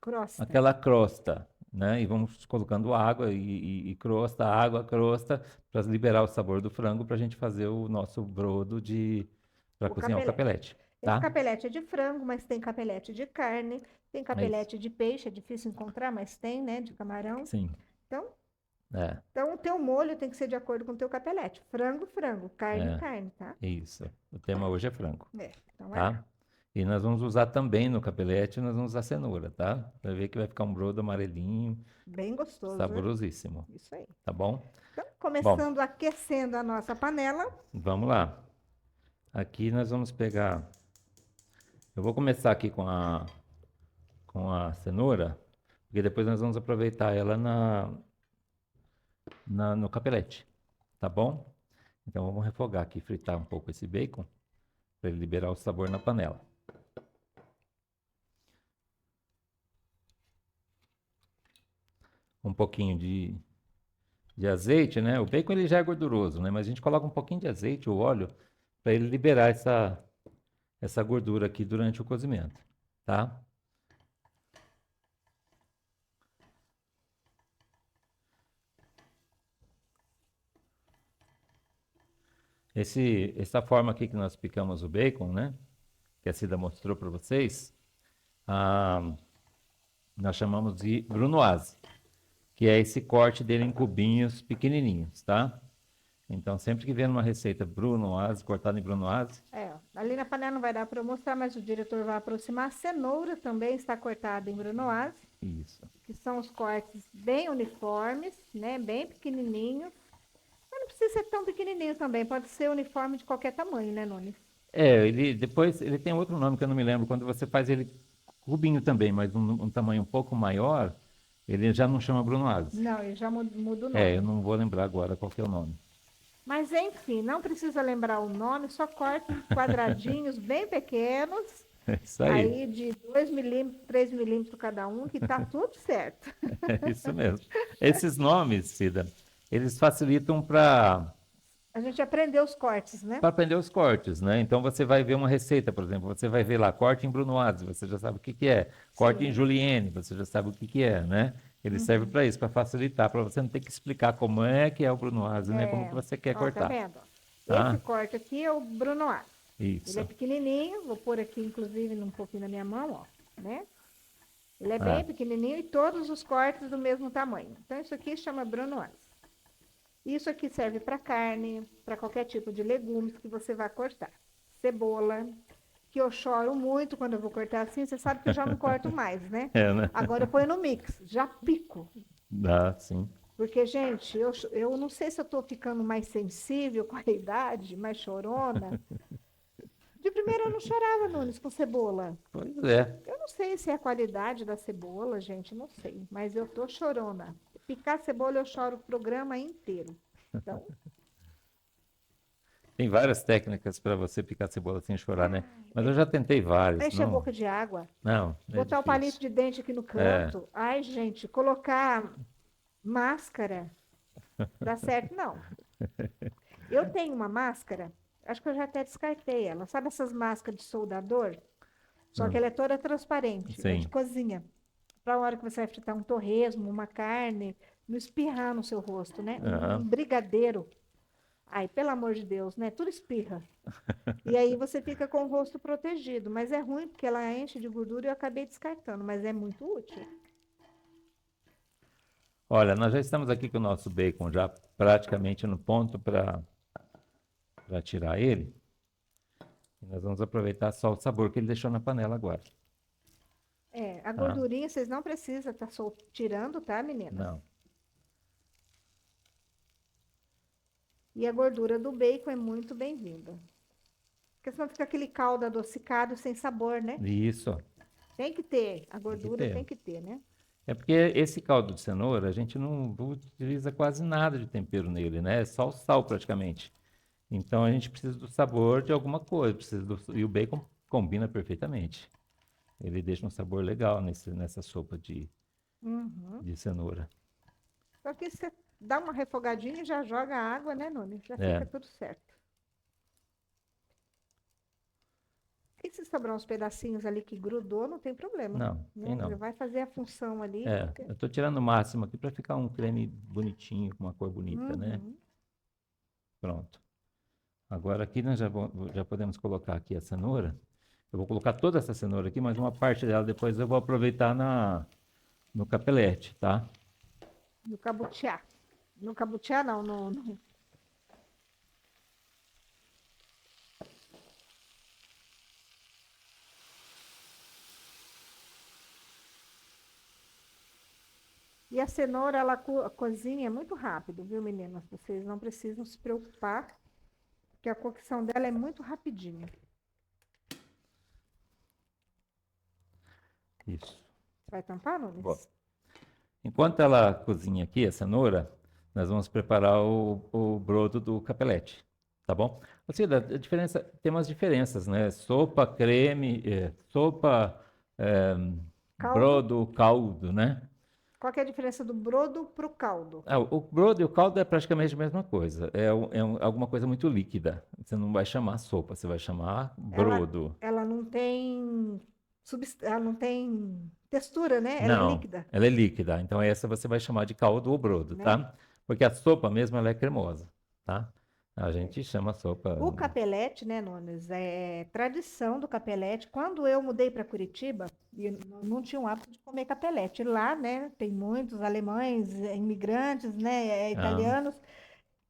Crosta. aquela crosta, né? E vamos colocando água e crosta, água, crosta, para liberar o sabor do frango, para a gente fazer o nosso brodo para O cozinhar o capelete, Esse tá? capelete é de frango, mas tem capelete de carne, tem É isso. capelete de peixe, é difícil encontrar, mas tem, né? De camarão. Sim, Então, é, então o teu molho tem que ser de acordo com o teu capelete. Frango, frango, carne, É. carne, tá? isso. O tema hoje é frango, Então vai lá. tá? E nós vamos usar também no capelete, nós vamos usar cenoura, tá? Vai ver que vai ficar um brodo amarelinho, Bem gostoso, né? saborosíssimo, Isso aí. tá bom? Então, começando aquecendo a nossa panela. Vamos lá. Aqui nós vamos pegar. Eu vou começar aqui com a cenoura, porque depois nós vamos aproveitar ela no capelete, tá bom? Então vamos refogar aqui, fritar um pouco esse bacon, para ele liberar o sabor na panela. Um pouquinho de azeite, né? O bacon ele já é gorduroso, né? Mas a gente coloca um pouquinho de azeite ou óleo para ele liberar essa gordura aqui durante o cozimento, tá? Essa forma aqui que nós picamos o bacon, né? Que a Cida mostrou para vocês, nós chamamos de brunoise, que é esse corte dele em cubinhos pequenininhos, tá? Então, sempre que vier uma receita brunoise, cortada em brunoise, Ali na panela não vai dar para eu mostrar, mas o diretor vai aproximar. A cenoura também está cortada em brunoise, isso. que são os cortes bem uniformes, né? Bem pequenininhos. Mas não precisa ser tão pequenininho também, pode ser uniforme de qualquer tamanho, né, Nunes? Depois ele tem outro nome que eu não me lembro. Quando você faz ele cubinho também, mas um tamanho um pouco maior, ele já não chama brunoise. Não, eu já mudo o nome. Eu não vou lembrar agora qual que é o nome. Mas enfim, não precisa lembrar o nome, só corta em quadradinhos bem pequenos, É isso aí. aí de 2 milímetros, 3 milímetros cada um, que tá tudo certo. É isso mesmo. Esses nomes, Cida, eles facilitam para A gente aprendeu os cortes, né? aprender os cortes, né? Então você vai ver uma receita, por exemplo, você vai ver lá corte em brunoise, você já sabe o que que é. Corte em julienne, você já sabe o que que é, né? Ele serve para isso, para facilitar, para você não ter que explicar como é que é o brunoise, né? Como que você quer Ó, cortar. tá vendo? Tá? Esse corte aqui é o brunoise. Ele Isso. é pequenininho, vou pôr aqui inclusive um pouquinho na minha mão, ó, né? Ele é Ah. bem pequenininho e todos os cortes do mesmo tamanho. Então isso aqui chama brunoise. Isso aqui serve para carne, para qualquer tipo de legumes que você vai cortar. Cebola, que eu choro muito quando eu vou cortar assim, você sabe que eu já não corto mais, né? Né? Agora eu ponho no mix, já pico. Dá, sim. Porque, gente, eu não sei se eu estou ficando mais sensível com a idade, mais chorona. De primeira eu não chorava, Nunes, com cebola. Pois é. Eu não sei se é a qualidade da cebola, gente, não sei. Mas eu tô chorona. Picar cebola eu choro o programa inteiro. Então, Tem várias técnicas para você picar cebola sem chorar, né? Mas eu já tentei várias. enche a Não, boca de água. não, é Botar o difícil. palito de dente aqui no canto. Ai, gente, colocar máscara. Dá certo? Não. Eu tenho uma máscara, acho que eu já até descartei ela. Sabe essas máscaras de soldador? Só que ela é toda transparente, é Sim. de cozinha. Para a hora que você vai fritar um torresmo, uma carne, não espirrar no seu rosto, né? Aham. Um brigadeiro. Ai, pelo amor de Deus, né? Tudo espirra. E aí você fica com o rosto protegido. Mas é ruim porque ela enche de gordura e eu acabei descartando, mas é muito útil. Olha, nós já estamos aqui com o nosso bacon já praticamente no ponto para tirar ele. E nós vamos aproveitar só o sabor que ele deixou na panela agora. A gordurinha vocês não precisam estar tirando, tá, meninas? Não. E a gordura do bacon é muito bem-vinda. Porque senão fica aquele caldo adocicado sem sabor, né? Isso. Tem que ter, a gordura ter. tem que ter, né? É porque esse caldo de cenoura, a gente não utiliza quase nada de tempero nele, né? É só o sal praticamente. Então a gente precisa do sabor de alguma coisa, e o bacon combina perfeitamente. Ele deixa um sabor legal nessa sopa de cenoura. Só que você dá uma refogadinha e já joga a água, né, Nunes? Já É. fica tudo certo. E se sobrar uns pedacinhos ali que grudou, não tem problema. Não, Né? tem não. Ele vai fazer a função ali. É, porque- eu estou tirando o máximo aqui para ficar um creme bonitinho, com uma cor bonita, né? Uhum. Pronto. Agora aqui nós já podemos colocar aqui a cenoura. Eu vou colocar toda essa cenoura aqui, mas uma parte dela depois eu vou aproveitar no capelete, tá? No cabutiá. No cabutiá, não. E a cenoura, ela cozinha muito rápido, viu, meninas? Vocês não precisam se preocupar, porque a cocção dela é muito rapidinha. Isso. Vai tampar, Nunes? Vou. Enquanto ela cozinha aqui, a cenoura, nós vamos preparar o brodo do capelete, tá bom? Assim, tem umas diferenças, né? Sopa, creme, sopa, Caldo. brodo, caldo, né? Qual que é a diferença do brodo pro caldo? O brodo e o caldo é praticamente a mesma coisa. Alguma coisa muito líquida. Você não vai chamar sopa, você vai chamar brodo. Ela não tem ela não tem textura, né? Ela é Não, líquida. ela é líquida. Então essa você vai chamar de caldo ou brodo, Né? tá? Porque a sopa mesmo ela é cremosa, tá? A gente chama sopa. O capelete, né, Nunes, é tradição do capelete. Quando eu mudei para Curitiba, eu não tinha o hábito de comer capelete. Lá, né, tem muitos alemães, imigrantes, né, italianos,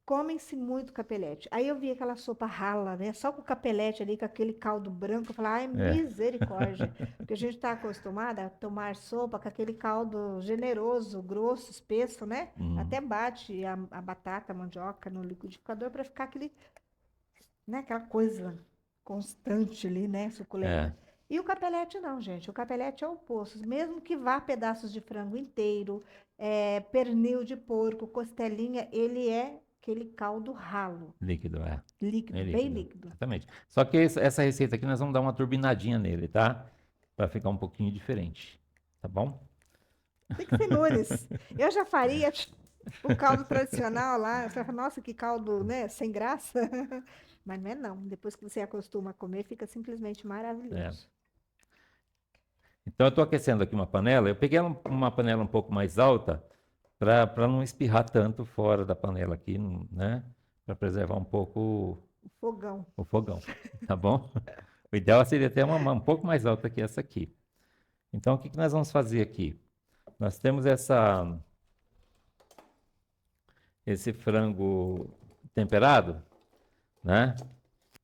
comem-se muito capelete. Aí eu vi aquela sopa rala, né, só com o capelete ali, com aquele caldo branco. Eu falei, ai, misericórdia. Porque a gente está acostumada a tomar sopa com aquele caldo generoso, grosso, espesso, né? Até bate a batata, a mandioca no liquidificador para ficar aquele, né, aquela coisa constante ali, né, suculenta. E o capelete não, gente. O capelete é o oposto. Mesmo que vá pedaços de frango inteiro, pernil de porco, costelinha, ele é aquele caldo ralo. Líquido, Líquido, É bem líquido. líquido. Exatamente. Só que essa receita aqui nós vamos dar uma turbinadinha nele, tá? Para ficar um pouquinho diferente, tá bom? Tem que ser Nunes. Eu já faria o caldo tradicional lá. Você fala, nossa, que caldo, né, sem graça. Mas não é não. Depois que você acostuma a comer, fica simplesmente maravilhoso. Então eu estou aquecendo aqui uma panela. Eu peguei uma panela um pouco mais alta para não espirrar tanto fora da panela aqui, né? Para preservar um pouco Fogão. o fogão, tá bom? O ideal seria ter uma um pouco mais alta que essa aqui. Então o que nós vamos fazer aqui? Nós temos esse frango temperado, né?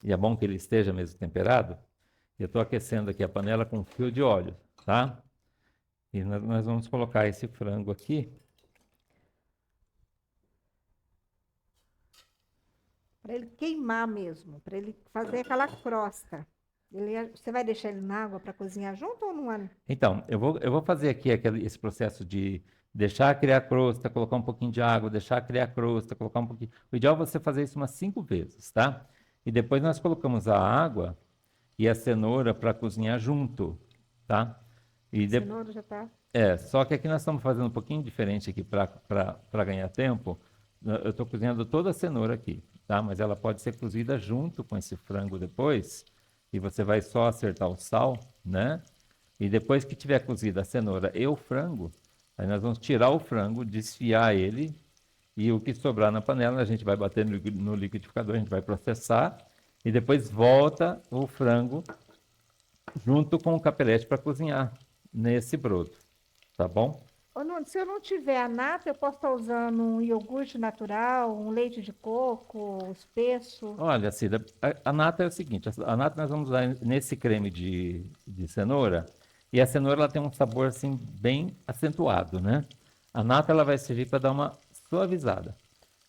E é bom que ele esteja mesmo temperado. Eu estou aquecendo aqui a panela com fio de óleo, tá? E nós vamos colocar esse frango aqui. Para ele queimar mesmo, para ele fazer aquela crosta. Você vai deixar ele na água para cozinhar junto ou não? Então, eu vou fazer aqui esse processo de deixar criar crosta, colocar um pouquinho de água, deixar criar crosta, colocar um pouquinho. O ideal é você fazer isso umas 5 vezes, tá? E depois nós colocamos a água e a cenoura para cozinhar junto, tá? E Cenoura já tá. só que aqui nós estamos fazendo um pouquinho diferente aqui para ganhar tempo. Eu estou cozinhando toda a cenoura aqui, tá? Mas ela pode ser cozida junto com esse frango depois. E você vai só acertar o sal, né? E depois que tiver cozida a cenoura e o frango, aí nós vamos tirar o frango, desfiar ele. E o que sobrar na panela, a gente vai bater no liquidificador, a gente vai processar. E depois volta o frango junto com o capelete para cozinhar nesse brodo, tá bom? Ô, Nuno, se eu não tiver a nata, eu posso estar usando um iogurte natural, um leite de coco, espesso. Olha, Cida, a nata é o seguinte, a nata nós vamos usar nesse creme de cenoura, e a cenoura ela tem um sabor assim bem acentuado, né? A nata ela vai servir para dar uma suavizada.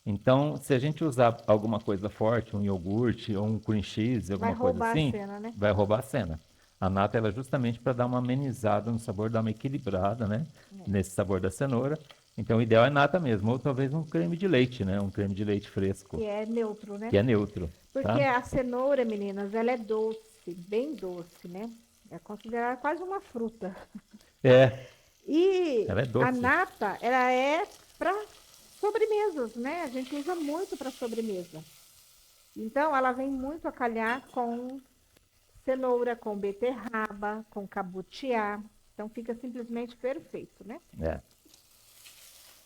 Então, se a gente usar alguma coisa forte, um iogurte ou um cream cheese, alguma coisa assim, Vai roubar a cena, né? vai roubar a cena. A nata ela é justamente para dar uma amenizada no sabor, dar uma equilibrada, né? Nesse sabor da cenoura. Então, o ideal é nata mesmo, ou talvez um creme de leite, né? Um creme de leite fresco, Que é neutro, né? que é neutro, Porque tá? a cenoura, meninas, ela é doce, bem doce, né? É considerada quase uma fruta. E Ela é doce. a nata, ela é para sobremesas, né? A gente usa muito para sobremesa. Então, ela vem muito a calhar com cenoura com beterraba, com cabutiá. Então fica simplesmente perfeito, né? É.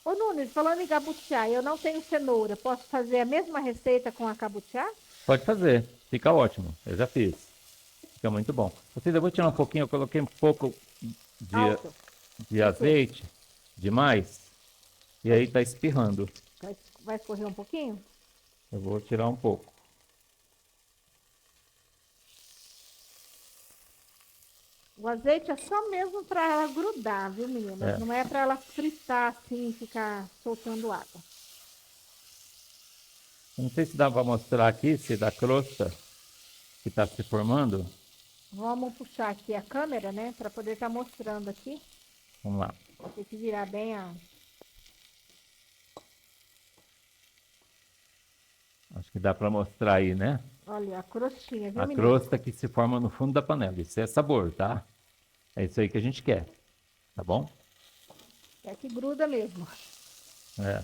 Ô Nunes, falando em cabutiá, eu não tenho cenoura. Posso fazer a mesma receita com a cabutiá? Pode fazer, fica ótimo. Eu já fiz. Fica muito bom. Vocês, eu vou tirar um pouquinho, eu coloquei um pouco de, Alto. de azeite demais. E aí tá espirrando. Vai escorrer um pouquinho? Eu vou tirar um pouco. O azeite é só mesmo para ela grudar, viu, menina? É. Não é para ela fritar assim e ficar soltando água. Eu não sei se dá para mostrar aqui, se da crosta que está se formando. Vamos puxar aqui a câmera, né? Para poder estar mostrando aqui. Vamos lá. Tem que virar bem a... Acho que dá para mostrar aí, né? Olha, a crostinha, viu, A menina? crosta que se forma no fundo da panela. Isso é sabor, tá? É isso aí que a gente quer. Tá bom? É que gruda mesmo. É.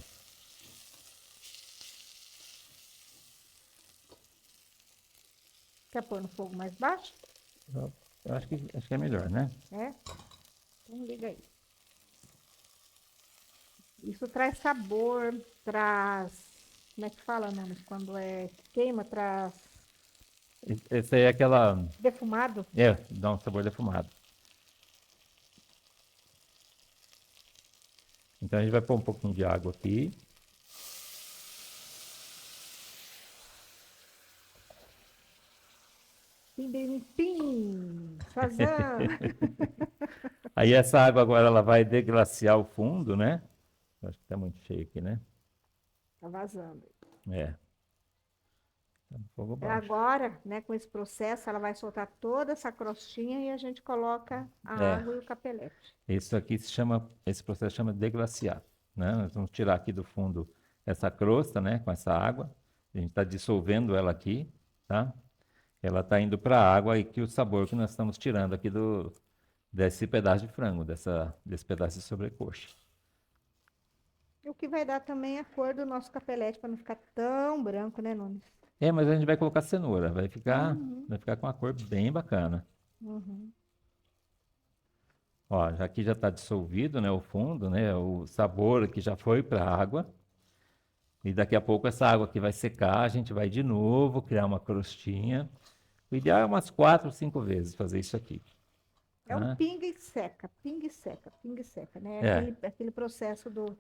Quer pôr no fogo mais baixo? Eu acho que é melhor, né? É? Então liga aí. Isso traz sabor, traz... Como é que fala, Nunes? Quando é queima, traz Esse aí é aquela... defumado. É, dá um sabor defumado. Então a gente vai pôr um pouquinho de água aqui. Pim, pim, pim. Fazão. Aí essa água agora ela vai deglaciar o fundo, né? Acho que tá muito cheio aqui, né? Tá vazando. É. Tá no fogo É baixo. agora, né, com esse processo, ela vai soltar toda essa crostinha e a gente coloca a É. água e o capelete. Isso aqui se chama, esse processo chama deglaciar, né? Nós vamos tirar aqui do fundo essa crosta, né, com essa água. A gente está dissolvendo ela aqui, tá? Ela está indo para a água e que o sabor que nós estamos tirando aqui desse pedaço de frango, desse pedaço de sobrecoxa. E o que vai dar também a cor do nosso capelete para não ficar tão branco, né, Nunes? É, mas a gente vai colocar cenoura, vai ficar com uma cor bem bacana. Uhum. Ó, aqui já está dissolvido, né, o fundo, né, o sabor aqui já foi para a água. E daqui a pouco essa água aqui vai secar, a gente vai de novo criar uma crostinha. O ideal é umas 4, 5 vezes fazer isso aqui. É um Tá? pinga e seca, pinga e seca, pinga e seca, né? É. Aquele processo do...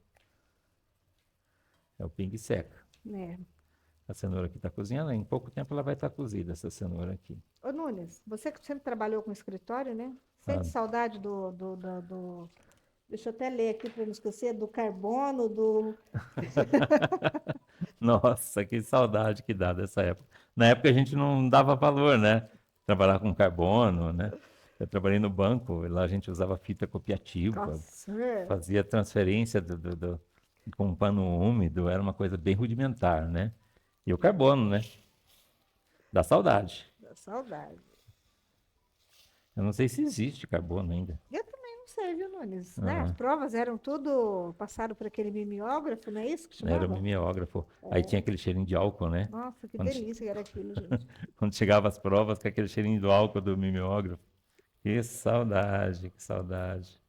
É o pingue seca. Né? A cenoura aqui está cozinhando, em pouco tempo ela vai estar cozida, essa cenoura aqui. Ô, Nunes, você que sempre trabalhou com escritório, né? Sente saudade do... Deixa eu até ler aqui para não esquecer, do carbono, do... Nossa, que saudade que dá dessa época. Na época a gente não dava valor, né? Trabalhar com carbono, né? Eu trabalhei no banco, lá a gente usava fita copiativa, Nossa, é. fazia transferência com um pano úmido, era uma coisa bem rudimentar, né? E o carbono, né? Dá saudade. Dá saudade. Eu não sei se existe carbono ainda. Eu também não sei, viu, Nunes? Né? Ah. As provas eram tudo passado por aquele mimeógrafo, não é isso que chamava? Era o mimeógrafo. Aí tinha aquele cheirinho de álcool, né? Nossa, que Quando- delícia que era aquilo, gente. Quando chegava as provas, com aquele cheirinho do álcool do mimeógrafo. Que saudade, que saudade.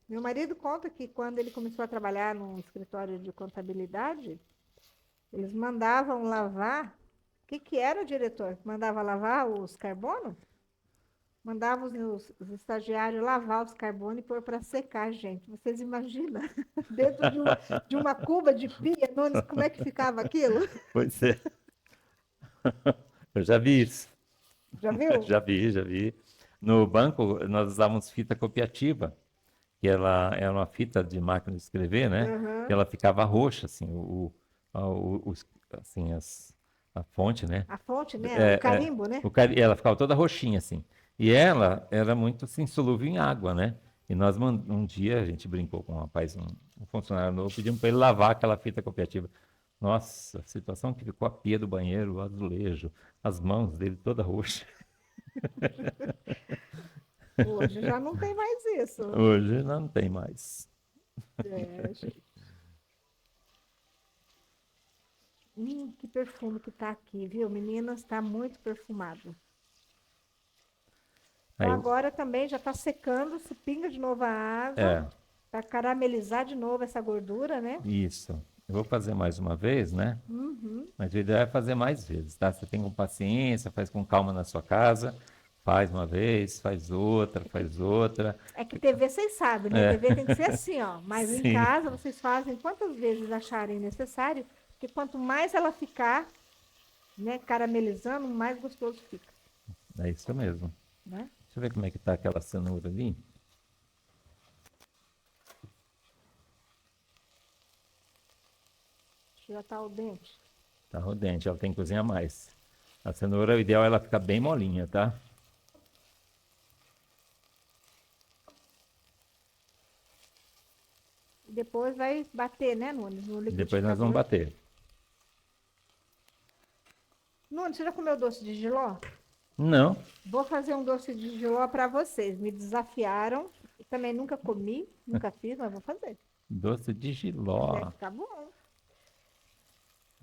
Meu marido conta que quando ele começou a trabalhar num escritório de contabilidade, eles mandavam lavar. O que que era, diretor? Mandava lavar os carbonos? Mandava os estagiários lavar os carbonos e pôr para secar, gente. Vocês imaginam? Dentro de uma cuba de pia, Nunes, como é que ficava aquilo? Pois é. Eu já vi isso. Já viu? Já vi. No banco, nós usávamos fita copiativa, que ela era uma fita de máquina de escrever, né? Uhum. Que ela ficava roxa, assim, assim, a fonte, né? A fonte, né? O carimbo, né? Ela ficava toda roxinha, assim. E ela era muito, assim, solúvel em água, né? E nós, um dia, a gente brincou com um rapaz, um funcionário novo, pedimos para ele lavar aquela fita copiativa. Nossa, a situação que ficou a pia do banheiro, o azulejo, as mãos dele toda roxa. Hoje já não tem mais isso. Hoje não tem mais. É, gente. Que perfume que tá aqui, viu, meninas? Tá muito perfumado. Aí, Então, agora também já tá secando, se pinga de novo a água, é, para caramelizar de novo essa gordura, né? isso. Eu vou fazer mais uma vez, né? Uhum. Mas o ideal é fazer mais vezes, tá? Você tem com paciência, faz com calma na sua casa, faz uma vez, faz outra, faz outra. É que TV vocês sabem, né? É. TV tem que ser assim, ó. Mas em Sim, casa vocês fazem quantas vezes acharem necessário, porque quanto mais ela ficar, né, caramelizando, mais gostoso fica, é isso mesmo. né? Deixa eu ver como é que tá aquela cenoura ali. Já tá o dente. Tá rodente, ela tem que cozinhar mais. A cenoura, o ideal é ela ficar bem molinha, tá? E depois vai bater, né, Nunes, no E depois nós vamos liquidificador. bater. Nunes, você já comeu doce de jiló? Não, Vou fazer um doce de jiló para vocês. Me desafiaram. Eu também nunca comi, nunca fiz, mas vou fazer. doce de Deve jiló. ficar bom.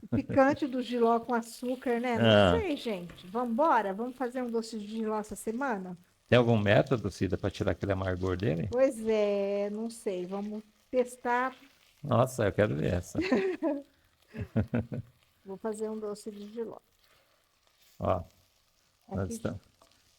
O picante do jiló com açúcar, né? Não Ah, sei, gente. Vamos embora? Vamos fazer um doce de jiló essa semana? tem algum método, Cida, para tirar aquele amargor dele? Pois é, não sei. Vamos testar. Nossa, eu quero ver essa. Vou fazer um doce de jiló. Ó, nós Aqui, estamos,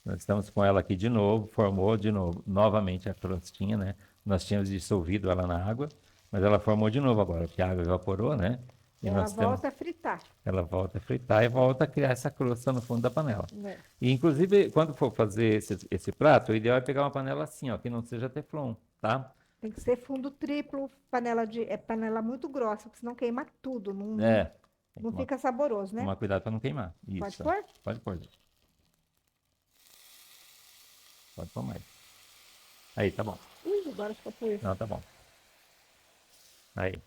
nós estamos com ela aqui de novo, formou de novo, novamente a crostinha, né? Nós tínhamos dissolvido ela na água, mas ela formou de novo agora, porque a água evaporou, né? E ela nós temos, volta a fritar. ela volta a fritar e volta a criar essa crosta no fundo da panela. Né? E, inclusive, quando for fazer esse prato, o ideal é pegar uma panela assim, ó, que não seja teflon, tá? Tem que ser fundo triplo, panela muito grossa, porque senão queima tudo. Não, É, tem que não fica saboroso, né? tomar cuidado para não queimar. Pode Isso. pôr? Pode pôr. Pode pôr mais. Aí, tá bom. Agora ficou por isso. Não, tá bom. Aí.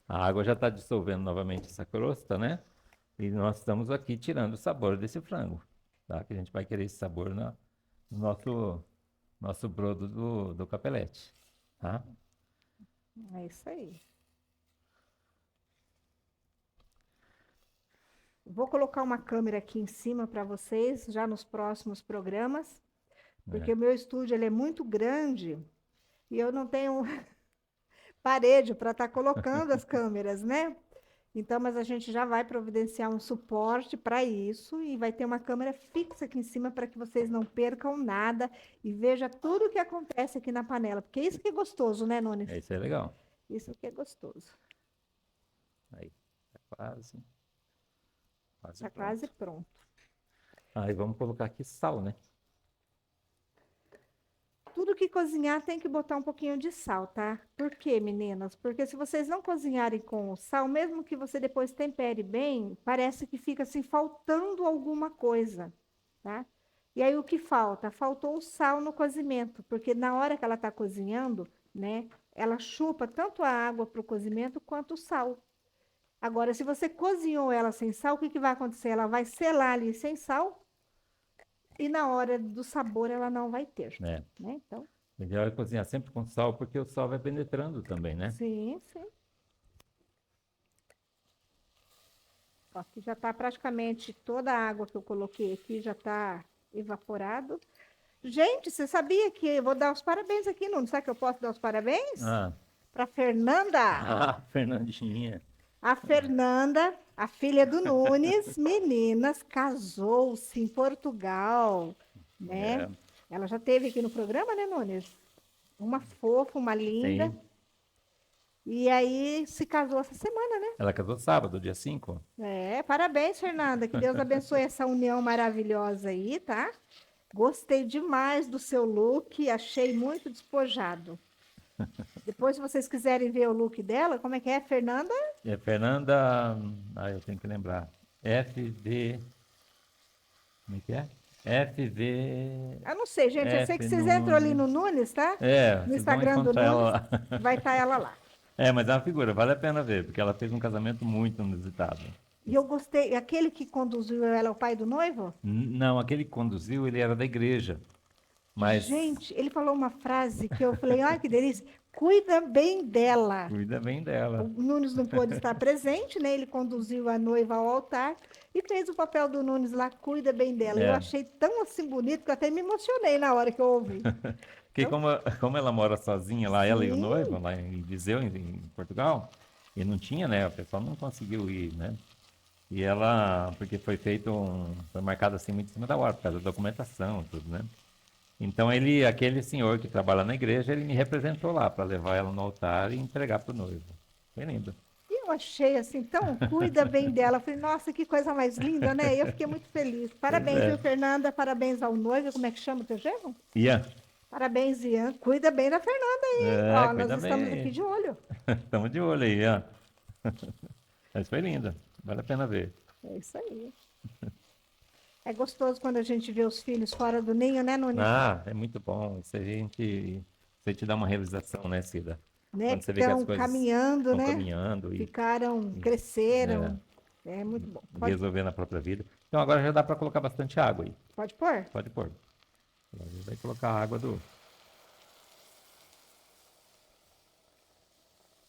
A água já está dissolvendo novamente essa crosta, né? E nós estamos aqui tirando o sabor desse frango, tá? Que a gente vai querer esse sabor no nosso brodo do capelete, tá? É isso aí. Vou colocar uma câmera aqui em cima para vocês, já nos próximos programas, porque o meu estúdio ele é muito grande e eu não tenho parede para estar colocando as câmeras, né? Então, mas a gente já vai providenciar um suporte para isso e vai ter uma câmera fixa aqui em cima para que vocês não percam nada e veja tudo o que acontece aqui na panela, porque isso que é gostoso, né, Nunes? Isso é legal. Isso que é gostoso. Aí, tá quase. Quase Está pronto. quase pronto. Aí vamos colocar aqui sal, né? Tudo que cozinhar tem que botar um pouquinho de sal, tá? Por quê, meninas? Porque se vocês não cozinharem com o sal, mesmo que você depois tempere bem, parece que fica assim faltando alguma coisa, tá? E aí o que falta? Faltou o sal no cozimento, porque na hora que ela está cozinhando, né, ela chupa tanto a água para o cozimento quanto o sal. Agora, se você cozinhou ela sem sal, o que que vai acontecer? Ela vai selar ali sem sal e na hora do sabor ela não vai ter, É. né? Então, O ideal é cozinhar sempre com sal, porque o sal vai penetrando também, né? sim, sim. Ó, aqui já está praticamente toda a água que eu coloquei aqui já está evaporado. Gente, você sabia que eu vou dar os parabéns aqui, não? Sabe que eu posso dar os parabéns? Ah, Para Fernanda. Fernandinha. A Fernanda, a filha do Nunes, meninas, casou-se em Portugal, né? É. Ela já esteve aqui no programa, né, Nunes? Uma fofa, uma linda. Sim. E aí se casou essa semana, né? Ela casou sábado, dia 5. É, parabéns, Fernanda. Que Deus abençoe essa união maravilhosa aí, tá? Gostei demais do seu look, achei muito despojado. Depois, se vocês quiserem ver o look dela, como é que é, Fernanda? É Fernanda. Ah, eu tenho que lembrar. FV. Como é que é? FV. Eu não sei, gente. Eu sei que F vocês entram ali no Nunes. Nunes, tá? É, No vocês vão Instagram do encontrar ela Nunes, lá. vai estar ela lá. É, mas é uma figura, vale a pena ver, porque ela fez um casamento muito inusitado. E eu gostei, aquele que conduziu ela é o pai do noivo? Não, aquele que conduziu, ele era da igreja. Mas Gente, ele falou uma frase que eu falei, ai, que delícia. Cuida bem dela. cuida bem O dela. Nunes não pôde estar presente, né? Ele conduziu a noiva ao altar e fez o papel do Nunes lá, cuida bem dela. Eu É. achei tão assim bonito que eu até me emocionei na hora que eu ouvi. Porque como ela mora sozinha lá, ela e o Sim. noivo, lá em Viseu, em Portugal, e não tinha, né? O pessoal não conseguiu ir, né? E ela, porque foi marcado assim muito em cima da hora, por causa da documentação, tudo, né? Então aquele senhor que trabalha na igreja, ele me representou lá para levar ela no altar e entregar para o noivo. Foi lindo. E eu achei assim, tão cuida bem dela. Eu falei, nossa, que coisa mais linda, né? E eu fiquei muito feliz. Parabéns, é. viu, Fernanda? Parabéns ao noivo. Como é que chama o teu genro? Ian, Parabéns, Ian. Cuida bem da Fernanda aí, hein? Ó, nós cuida estamos bem. aqui de olho. Estamos de olho aí, Ian. Mas foi lindo. Vale a pena ver. É isso aí. É gostoso quando a gente vê os filhos fora do ninho, né, Nunes? Ah, é muito bom. Isso aí te dá uma realização, né, Cida? Né? Quando Que você vê que as estão coisas caminhando, estão né? caminhando Ficaram, cresceram. É muito bom. e Pode, resolvendo a própria vida. Então agora já dá para colocar bastante água aí. pode pôr? Pode pôr. Agora a gente vai colocar a água do.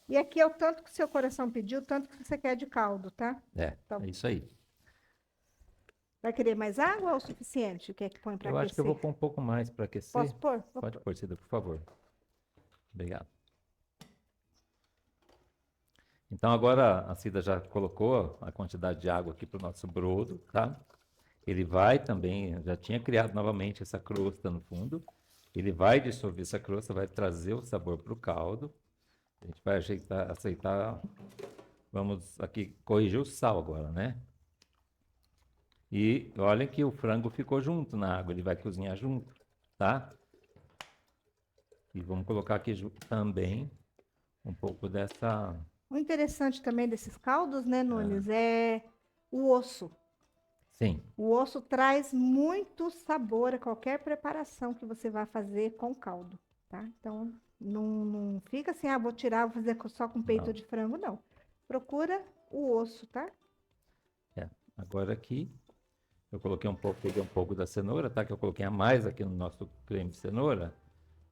E aqui é o tanto que o seu coração pediu, o tanto que você quer de caldo, tá? É, Tá. é isso aí. Vai querer mais água ou o suficiente? O que é que põe para Eu aquecer? acho que eu vou pôr um pouco mais para aquecer. Posso pôr? Vou Pode pôr. pôr, Cida, por favor. Obrigado. Então agora a Cida já colocou a quantidade de água aqui para o nosso brodo, tá? Ele vai também, já tinha criado novamente essa crosta no fundo. Ele vai dissolver essa crosta, vai trazer o sabor para o caldo. A gente vai aceitar. Vamos aqui corrigir o sal agora, né? E olha que o frango ficou junto na água, ele vai cozinhar junto, tá? E vamos colocar aqui também um pouco dessa. O interessante também desses caldos, né, Ah. Nunes, é o osso. Sim, O osso traz muito sabor a qualquer preparação que você vá fazer com caldo, tá? Então, não fica assim, vou tirar, vou fazer só com peito Não. de frango, não. Procura o osso, tá? agora aqui eu peguei um pouco da cenoura, tá? Que eu coloquei a mais aqui no nosso creme de cenoura,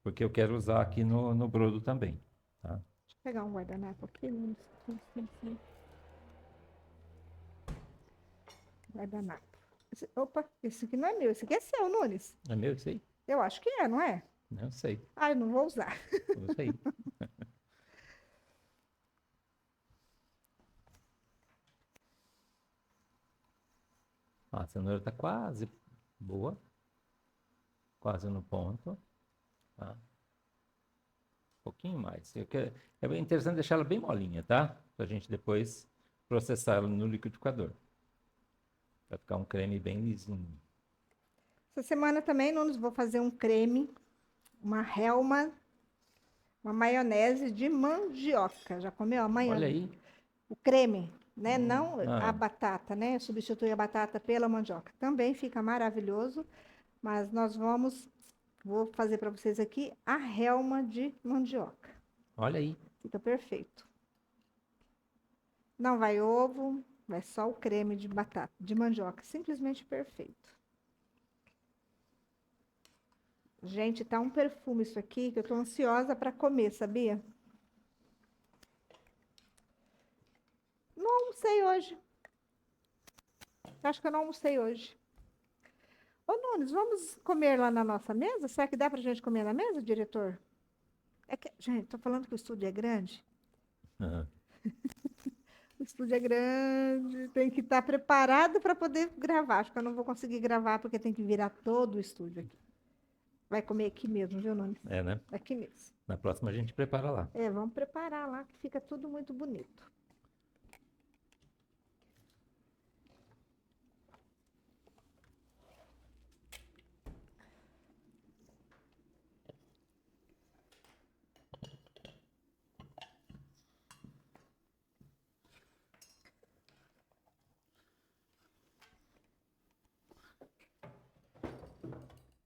porque eu quero usar aqui no brodo também, tá? Deixa eu pegar um guardanapo aqui, Nunes. Sim. Guardanapo. Opa, esse aqui não é meu, esse aqui é seu, Nunes. É meu isso aí? Eu acho que é, não é? Não sei, Ah, eu não vou usar. não sei. A cenoura está quase boa, quase no ponto, tá? Um pouquinho mais. É bem interessante deixar ela bem molinha, tá? Para a gente depois processar ela no liquidificador. Vai ficar um creme bem lisinho. Essa semana também, Nunes, vou fazer um creme, uma relma, uma maionese de mandioca. Já comeu a Olha maionese? aí, O creme, né? Não a Ah. batata, né? Substitui a batata pela mandioca. Também fica maravilhoso, mas vou fazer para vocês aqui a relma de mandioca. olha aí. Fica perfeito. Não vai ovo, vai só o creme de batata, de mandioca. Simplesmente perfeito. Gente, tá um perfume isso aqui que eu tô ansiosa para comer, sabia? Não almocei hoje. Acho que eu não almocei hoje. Ô, Nunes, vamos comer lá na nossa mesa? Será que dá pra gente comer na mesa, diretor? É que, gente, tô falando que o estúdio é grande. Aham. O estúdio é grande, tem que estar preparado para poder gravar. Acho que eu não vou conseguir gravar porque tem que virar todo o estúdio aqui. Vai comer aqui mesmo, viu, Nunes? É, né? Aqui mesmo. Na próxima a gente prepara lá. É, vamos preparar lá que fica tudo muito bonito.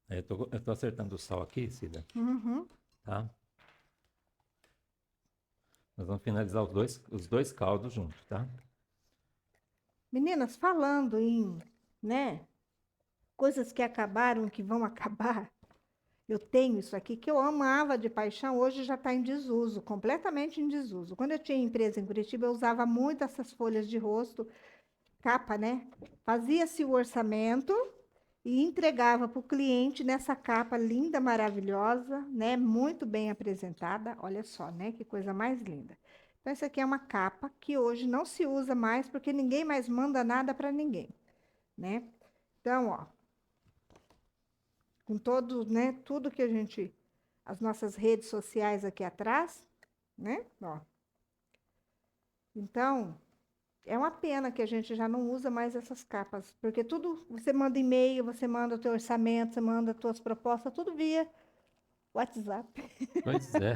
Aí eu tô acertando o sal aqui, Cida, Uhum. tá? Nós vamos finalizar os dois caldos juntos, tá? Meninas, falando em, né, coisas que acabaram, que vão acabar, Eu tenho isso aqui que eu amava de paixão, hoje já está em desuso, completamente em desuso. Quando eu tinha empresa em Curitiba, eu usava muito essas folhas de rosto, capa, né? Fazia-se o orçamento e entregava para o cliente nessa capa linda, maravilhosa, né? Muito bem apresentada. Olha só, né? Que coisa mais linda. Então, essa aqui é uma capa que hoje não se usa mais porque ninguém mais manda nada para ninguém, né? Então, ó, com todo, né? Tudo que a gente, as nossas redes sociais aqui atrás, né? Ó. Então, é uma pena que a gente já não usa mais essas capas, porque tudo, você manda e-mail, você manda o teu orçamento, você manda as tuas propostas, tudo via WhatsApp, Pois é.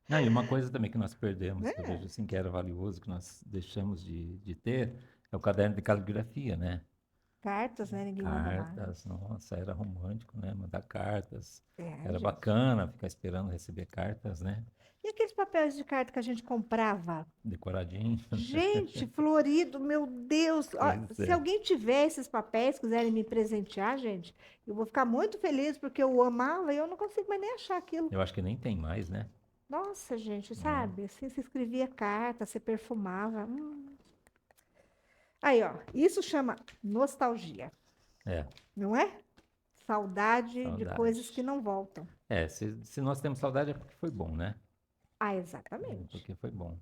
Não, e uma coisa também que nós perdemos, que eu né? vejo assim que era valioso, que nós deixamos de ter, é o caderno de caligrafia, né? Cartas, né? Ninguém manda mais. Cartas, nossa, era romântico, né? Mandar cartas. É, Era gente. bacana ficar esperando receber cartas, né? E aqueles papéis de carta que a gente comprava? Decoradinho. Gente, florido, meu Deus. Ó, Pois se é. alguém tiver esses papéis, quiserem me presentear, gente, eu vou ficar muito feliz, porque eu amava e eu não consigo mais nem achar aquilo. Eu acho que nem tem mais, né? Nossa, gente, Né? sabe? Assim, você escrevia carta, você perfumava. Aí, ó, isso chama nostalgia, É, não é? Saudade de coisas que saudade. não voltam. É, se nós temos saudade é porque foi bom, né? Ah, É exatamente. porque foi bom.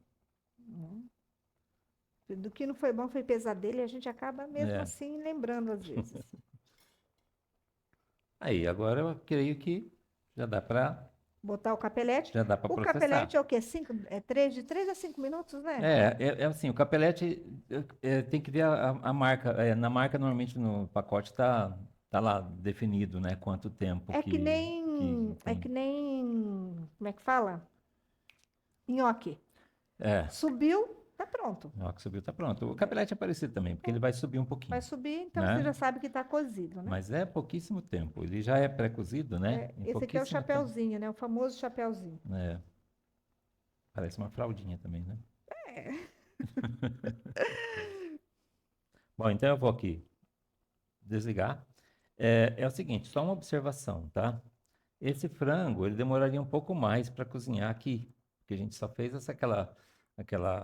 Do que não foi bom foi pesadelo e a gente acaba mesmo É. assim lembrando às vezes. Aí, agora eu creio que já dá para Botar o capelete. já dá para O capelete processar. é o quê? De 3 a 5 minutos, né? É assim, o capelete tem que ver a marca. Na marca, normalmente no pacote tá lá definido, né? Quanto tempo É que que nem, é tem. que nem, como é que fala? Nhoque. É, Subiu, tá pronto. na hora que subiu tá pronto. O capelete é parecido também, porque ele vai subir um Vai pouquinho, subir, então você né? já sabe que está cozido, né? Mas é pouquíssimo tempo. Ele já é pré-cozido, né? É, Em esse aqui é o pouquíssimo tempo. chapeuzinho, né? O famoso chapeuzinho. É, parece uma fraldinha também, né? Bom, então eu vou aqui desligar. É o seguinte, só uma observação, tá? Esse frango, ele demoraria um pouco mais para cozinhar aqui, porque a gente só fez aquela,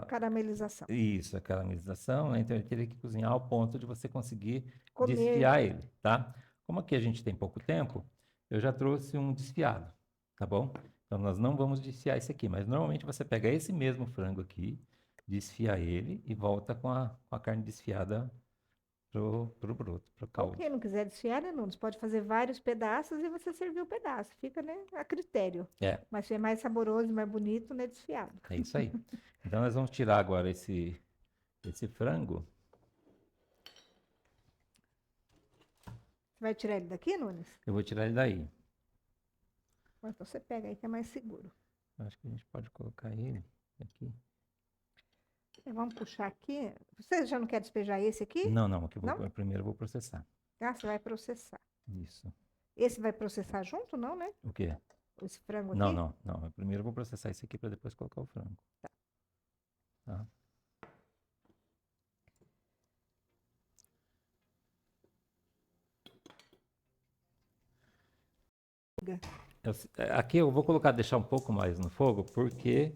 Caramelização. isso, a caramelização, né? Então ele teria que cozinhar ao ponto de você conseguir Comer. desfiar ele, tá? Como aqui a gente tem pouco tempo, eu já trouxe um desfiado, tá bom? Então nós não vamos desfiar esse aqui, mas normalmente você pega esse mesmo frango aqui, desfia ele e volta com a carne desfiada pro broto, pro Ou caldo. quem não quiser desfiar, né, Nunes? Pode fazer vários pedaços e você servir o pedaço. Fica, né, a critério. É, Mas se é mais saboroso e mais bonito, né, desfiado. é isso aí. Então nós vamos tirar agora esse frango. Você vai tirar ele daqui, Nunes? Eu vou tirar ele daí. Mas você pega aí que é mais seguro. Acho que a gente pode colocar ele aqui. Vamos puxar aqui. Você já não quer despejar esse aqui? Não, não, aqui Não? primeiro eu vou processar. Ah, você vai processar. Isso. Esse vai processar junto, não, né? O quê? Esse frango Não, aqui? não, não. Primeiro eu vou processar esse aqui para depois colocar o frango. Tá? Aqui eu vou colocar, deixar um pouco mais no fogo, porque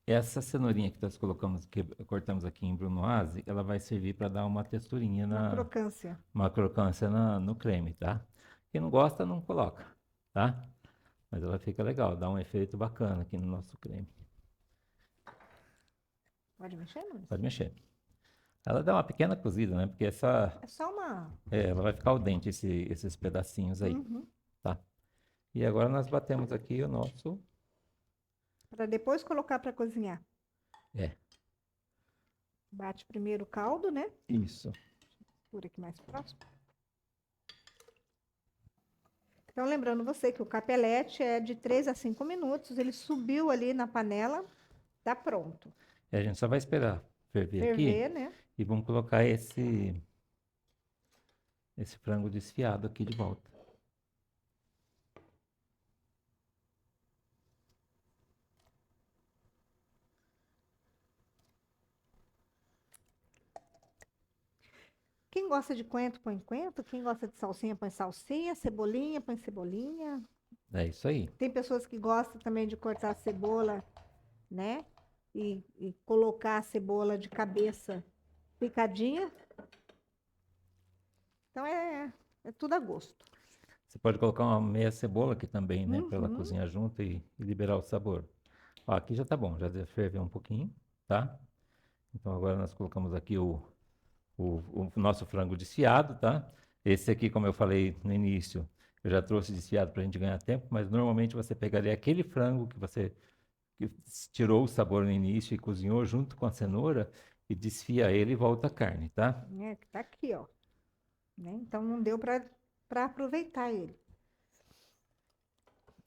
essa cenourinha que nós colocamos, que cortamos aqui em brunoise, ela vai servir para dar uma texturinha Uma crocância. uma crocância no creme, tá? Quem não gosta, não coloca, tá? Mas ela fica legal, dá um efeito bacana aqui no nosso creme. Pode mexer, Nunes? Pode mexer. Ela dá uma pequena cozida, né? Porque É só uma. ela vai ficar al dente esses pedacinhos aí, Uhum. tá? E agora nós batemos aqui o nosso. Para depois colocar para cozinhar. É, Bate primeiro o caldo, né? isso. Por aqui mais próximo. Então, lembrando você que o capelete é de 3 a 5 minutos. Ele subiu ali na panela, tá pronto. E a gente só vai esperar ferver aqui Ferver, né? e vamos colocar esse frango desfiado aqui de volta. Quem gosta de coentro, põe coentro. Quem gosta de salsinha, põe salsinha. Cebolinha, põe cebolinha. É isso aí. Tem pessoas que gostam também de cortar a cebola, né? E colocar a cebola de cabeça picadinha. Então é tudo a gosto. Você pode colocar uma meia cebola aqui também, né? Para ela Uhum. cozinhar junto e liberar o sabor. Ó, aqui já tá bom, já deve ferver um pouquinho, tá? Então agora nós colocamos aqui o nosso frango desfiado, tá? Esse aqui, como eu falei no início, eu já trouxe desfiado para a gente ganhar tempo, mas normalmente você pegaria aquele frango que tirou o sabor no início e cozinhou junto com a cenoura e desfia ele e volta a carne, tá? Né? Que tá aqui, ó. Né? Então não deu para aproveitar ele.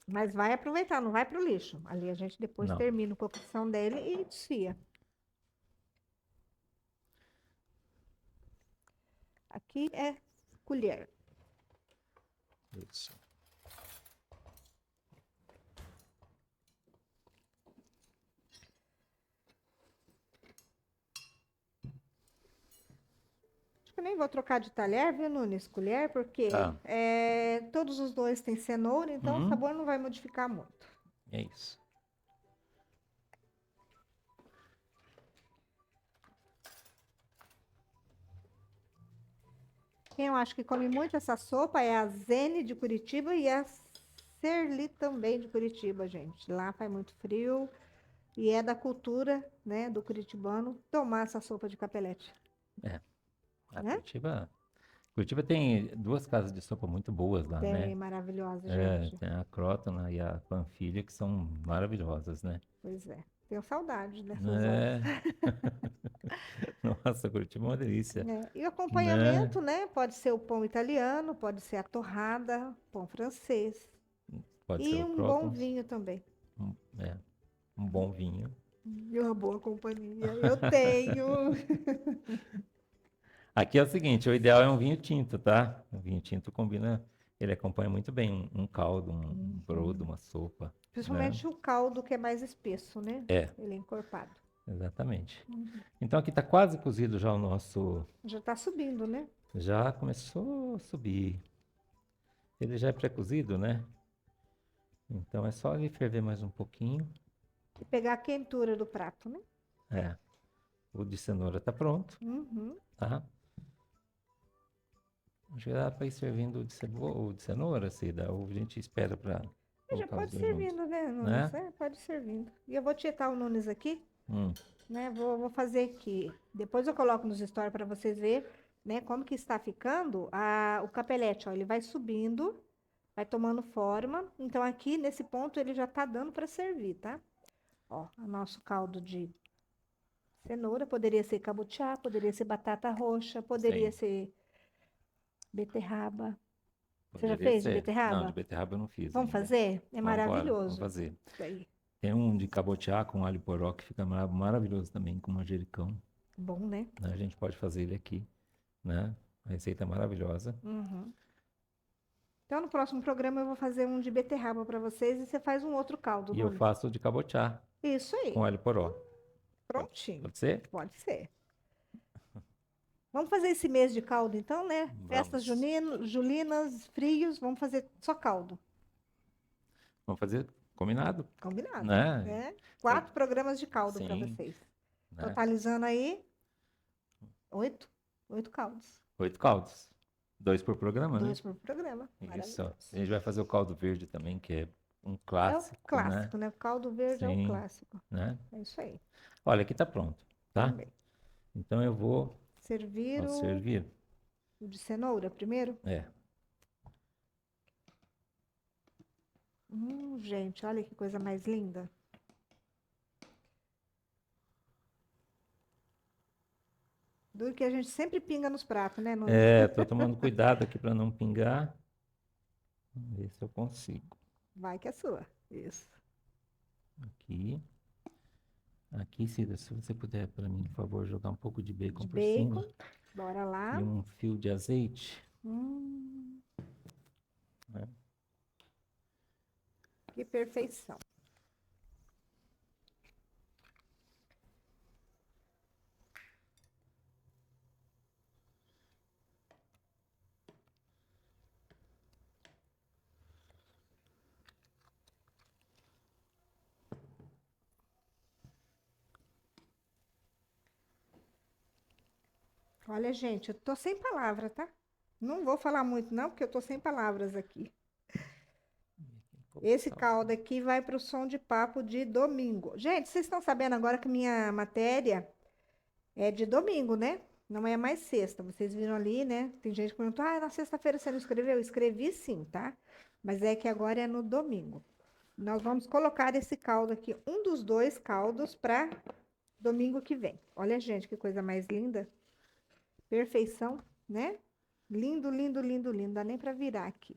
Mas vai aproveitar, não vai pro lixo. Ali a gente depois Não. termina a cocção dele e desfia. Aqui é colher. Isso. Acho que eu nem vou trocar de talher, viu, Nunes? Colher, porque Tá. todos os dois têm cenoura, então o Uhum. sabor não vai modificar muito. É isso. Quem eu acho que come muito essa sopa é a Zene de Curitiba e a Serli também de Curitiba, gente. Lá faz muito frio e é da cultura, né, do curitibano tomar essa sopa de capelete. A Né? Curitiba tem duas casas de sopa muito boas lá, né? Bem maravilhosa, É, gente. tem a Crótona e a Panfilha, que são maravilhosas, né? Pois é. Tenho saudade dessas horas. É. Nossa, Curitiba é uma delícia, E o né? acompanhamento, né? Pode ser o pão italiano, pode ser a torrada, pão francês. Pode ser E o um bom Croton, vinho também. é, um bom vinho. E uma boa companhia. Eu tenho. Aqui é o seguinte, o ideal é um vinho tinto, tá? O vinho tinto combina, ele acompanha muito bem um caldo, um brodo, uma sopa, né? Principalmente o caldo que é mais espesso, né? É, Ele é encorpado. exatamente. Então aqui está quase cozido já o nosso, Já tá subindo, né? já começou a subir. Ele já é pré-cozido, né? Então é só ele ferver mais um pouquinho. E pegar a quentura do prato, né? É, o de cenoura tá pronto, Uhum. tá? Acho que dá para ir servindo o de cenoura, Cida, ou a gente espera para E já colocar os pode dois juntos, servindo, né, Nunes? né? Pode servindo. E eu vou tietar o Nunes aqui, Hum, né? Vou fazer aqui. Depois eu coloco nos stories para vocês verem, né, como que está ficando o capelete, ó. Ele vai subindo, vai tomando forma. Então aqui nesse ponto ele já tá dando para servir, tá? Ó, o nosso caldo de cenoura, poderia ser cabotiá, poderia ser batata roxa, poderia sim, ser beterraba. Você já poderia fez de ser. Não, de beterraba? beterraba eu não fiz Vamos ainda. fazer? É Vamos embora, vamos maravilhoso. fazer. Isso aí. Tem um de cabotiá com alho poró que fica maravilhoso também, com manjericão, Bom, né? né? A gente pode fazer ele aqui, né? A receita é maravilhosa. Uhum. Então, no próximo programa eu vou fazer um de beterraba para vocês e você faz um outro caldo, E eu Nunes. faço de cabotiá Isso aí. com alho poró. Prontinho. Pode ser? Pode ser. Vamos fazer esse mês de caldo, então, né? Festas Vamos. julinas, frios, vamos fazer só caldo. Vamos fazer combinado, Combinado, né? né? 4 programas de caldo para Sim, vocês. né? Totalizando aí 8 caldos. 8 caldos. 2 por programa, né? 2 por programa. Isso. Maravilhoso. A gente vai fazer o caldo verde também, que é um É o clássico, clássico, né? O caldo verde é o Sim. clássico. né? É isso aí. Olha, aqui tá pronto, tá? Também. Então eu vou Servir servir. o de cenoura primeiro. É. Gente, olha que coisa mais linda. Duro que a gente sempre pinga nos pratos, né, Nunes? É, tô tomando cuidado aqui para não pingar. Vamos ver se eu consigo. Vai que é sua. Isso. Aqui. Aqui, Cida, se você puder, para mim, por favor, jogar um pouco de bacon De por cima. bacon. Bora lá. E um fio de azeite. Hum, Né? que perfeição. Olha, gente, eu tô sem palavra, tá? Não vou falar muito, não, porque eu tô sem palavras aqui. Esse caldo aqui vai para o som de papo de domingo. Gente, vocês estão sabendo agora que minha matéria é de domingo, né? Não é mais sexta. Vocês viram ali, né? Tem gente que perguntou: ah, na sexta-feira você não escreveu? Eu escrevi sim, tá? Mas é que agora é no domingo. Nós vamos colocar esse caldo aqui, um dos dois caldos, para domingo que vem. Olha, gente, que coisa mais linda. Perfeição, né? Lindo, lindo, lindo, lindo. Dá nem para virar aqui.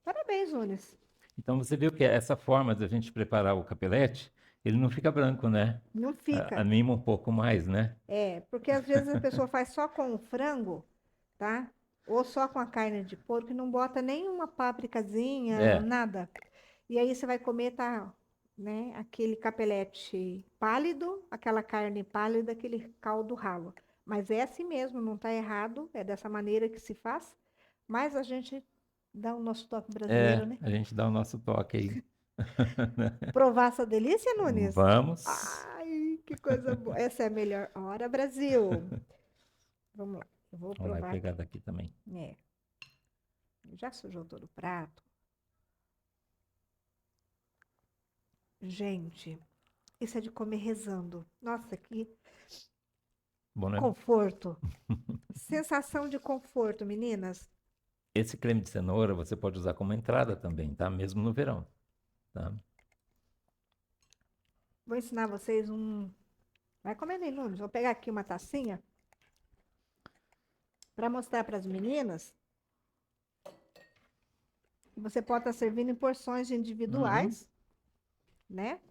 Parabéns, Nunes. Então você viu que essa forma de a gente preparar o capelete, ele não fica branco, né? Não fica. Anima um pouco mais, né? É, porque às vezes a pessoa faz só com o frango, tá? Ou só com a carne de porco e não bota nenhuma pápricazinha, É. nada. E aí você vai comer, tá, né, aquele capelete pálido, aquela carne pálida, aquele caldo ralo. Mas é assim mesmo, não tá errado, é dessa maneira que se faz. Mas a gente dá o nosso toque brasileiro, né? A gente dá o nosso toque aí. Provar essa delícia, Nunes? Vamos. Ai, que coisa boa. Essa é a melhor hora, Brasil. Vamos lá, eu vou Vamos lá provar. pegar daqui também. É. Já sujou todo o prato? Gente, isso é de comer rezando. Nossa, que Bom, né? conforto. Sensação de conforto, meninas. Esse creme de cenoura você pode usar como entrada também, tá? Mesmo no verão, tá? Vou ensinar vocês um. Vai comendo aí, Nunes. Vou pegar aqui uma tacinha para mostrar para as meninas. Você pode estar servindo em porções individuais, né?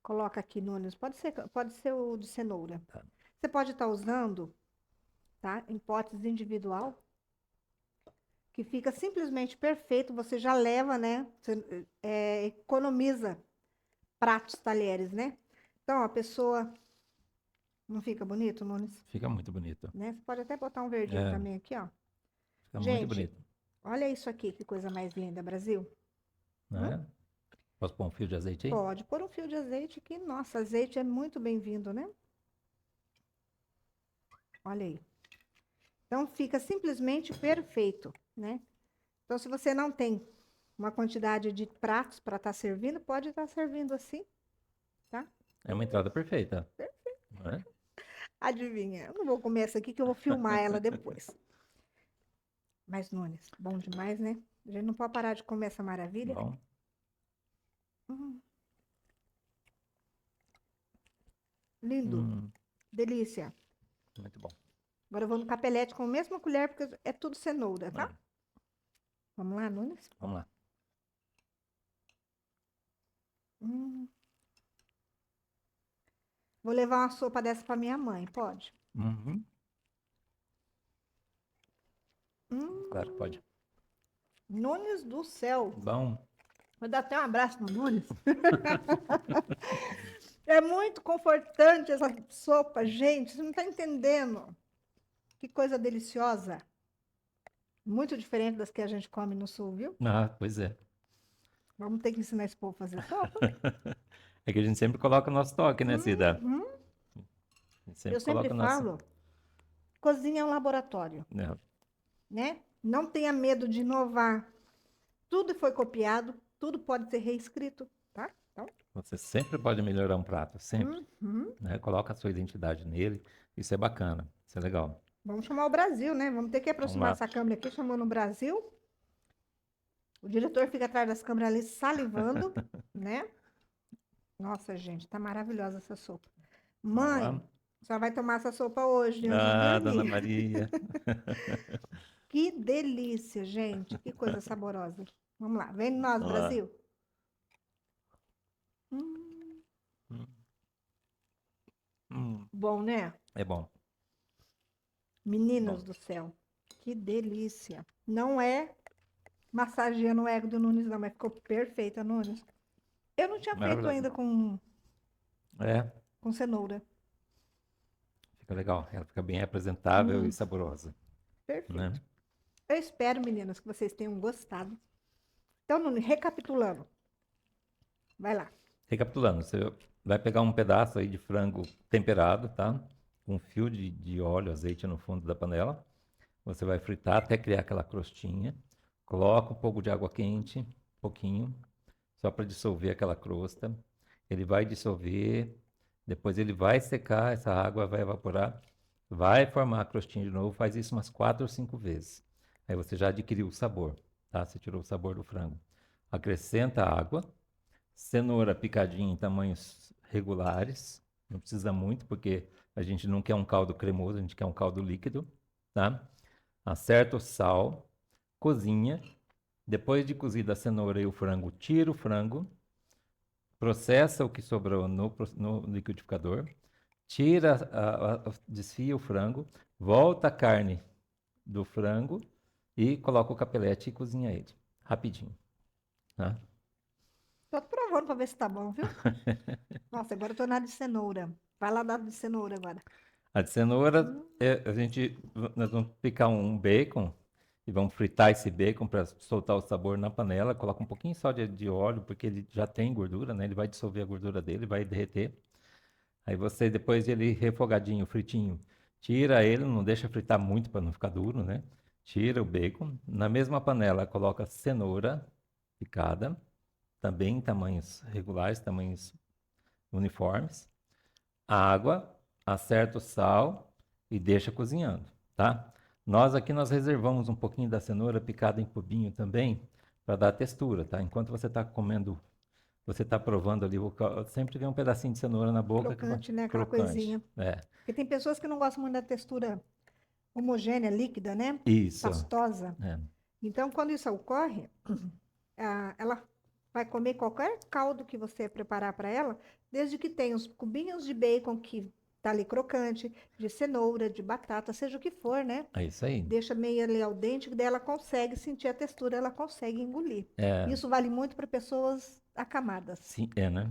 Coloca aqui, Nunes. Pode ser o de cenoura. Tá. Você pode estar usando, tá? Em potes individual, que fica simplesmente perfeito. Você já leva, né? Você, economiza pratos, talheres, né? Então, a pessoa não fica bonito, Nunes? Fica muito bonito. Né? Você pode até botar um verdinho É. também aqui, ó. Fica Gente, muito bonito. Olha isso aqui, que coisa mais linda, Brasil. Né? Posso pôr um fio de azeite aí? Pode pôr um fio de azeite aqui. Nossa, azeite é muito bem-vindo, né? Olha aí. Então, fica simplesmente perfeito, né? Então, se você não tem uma quantidade de pratos para estar servindo, pode estar servindo assim, tá? É uma entrada perfeita. Né? Adivinha, eu não vou comer essa aqui que eu vou filmar ela depois. Mas, Nunes, bom demais, né? A gente não pode parar de comer essa maravilha. Bom. Lindo, delícia. Muito bom. Agora eu vou no capelete com a mesma colher, porque é tudo cenoura, tá? Vai. Vamos lá, Nunes? Vamos lá. Vou levar uma sopa dessa para minha mãe, pode? Uhum. Claro que pode. Nunes do céu. Bom. Vou dar até um abraço no Nunes. É muito confortante essa sopa, gente. Você não está entendendo. Que coisa deliciosa. Muito diferente das que a gente come no sul, viu? Ah, pois é. Vamos ter que ensinar esse povo a fazer sopa. É que a gente sempre coloca o nosso toque, né, Cida? A gente Eu sempre coloca o nosso- falo, cozinha é um laboratório, Né? né? Não tenha medo de inovar. Tudo foi copiado, tudo pode ser reescrito, tá? Então, Você sempre pode melhorar um prato, sempre. Né? Coloca a sua identidade nele. Isso é bacana, isso é legal. vamos chamar o Brasil, né? Vamos ter que aproximar Vamos lá. essa câmera aqui, chamando o Brasil. O diretor fica atrás das câmeras ali salivando, né? Nossa, gente, tá maravilhosa essa sopa. Mãe, Vamos lá. a senhora vai tomar essa sopa hoje, antes de Ah, dormir. Dona Maria. Que delícia, gente. Que coisa saborosa. Vamos lá. Vem nós, Vamos lá. Brasil. Bom, né? É bom. Meninos Bom. do céu. Que delícia. Não é massageando o ego do Nunes, não, mas ficou perfeita, Nunes. Eu não tinha feito Maravilhoso. ainda É, com cenoura. fica legal. Ela fica bem apresentável e saborosa. Perfeito. Né? Eu espero, meninas, que vocês tenham gostado. Então, Nunes, recapitulando. Vai lá. Recapitulando, você vai pegar um pedaço aí de frango temperado, tá? um fio de óleo, azeite no fundo da panela. Você vai fritar até criar aquela crostinha. Coloca um pouco de água quente, pouquinho, só para dissolver aquela crosta. Ele vai dissolver, depois ele vai secar, essa água vai evaporar, vai formar a crostinha de novo, faz isso umas 4 ou 5 vezes. Aí você já adquiriu o sabor, tá? Você tirou o sabor do frango. Acrescenta água, cenoura picadinha em tamanhos regulares, não precisa muito, porque a gente não quer um caldo cremoso, a gente quer um caldo líquido, tá? Acerta o sal, cozinha. Depois de cozida a cenoura e o frango, tira o frango, processa o que sobrou no liquidificador, desfia o frango, volta a carne do frango e coloca o capelete e cozinha ele, rapidinho. Tá? Tô provando para ver se tá bom, viu? Nossa, agora eu tô na de cenoura. Vai lá dar de cenoura agora. A de cenoura, nós vamos picar um bacon e vamos fritar esse bacon para soltar o sabor na panela. Coloca um pouquinho só de óleo, porque ele já tem gordura, né? Ele vai dissolver a gordura dele, vai derreter. Aí você, depois de ele refogadinho, fritinho, tira ele, não deixa fritar muito para não ficar duro, né? Tira o bacon. Na mesma panela, coloca cenoura picada, também em tamanhos regulares, tamanhos uniformes. Água, acerta o sal e deixa cozinhando, tá? Nós reservamos um pouquinho da cenoura picada em cubinho também, para dar textura, tá? Enquanto você está comendo, você está provando ali, sempre vem um pedacinho de cenoura na boca. Crocante, né? Aquela crocante. coisinha. É, Porque tem pessoas que não gostam muito da textura homogênea, líquida, né? isso. Pastosa. É. Então, quando isso ocorre, ela vai comer qualquer caldo que você preparar para ela, desde que tenha os cubinhos de bacon que tá ali crocante, de cenoura, de batata, seja o que for, né? É isso aí. Deixa meio ali al dente, que daí ela consegue sentir a textura, ela consegue engolir. É, Isso vale muito para pessoas acamadas. sim, né?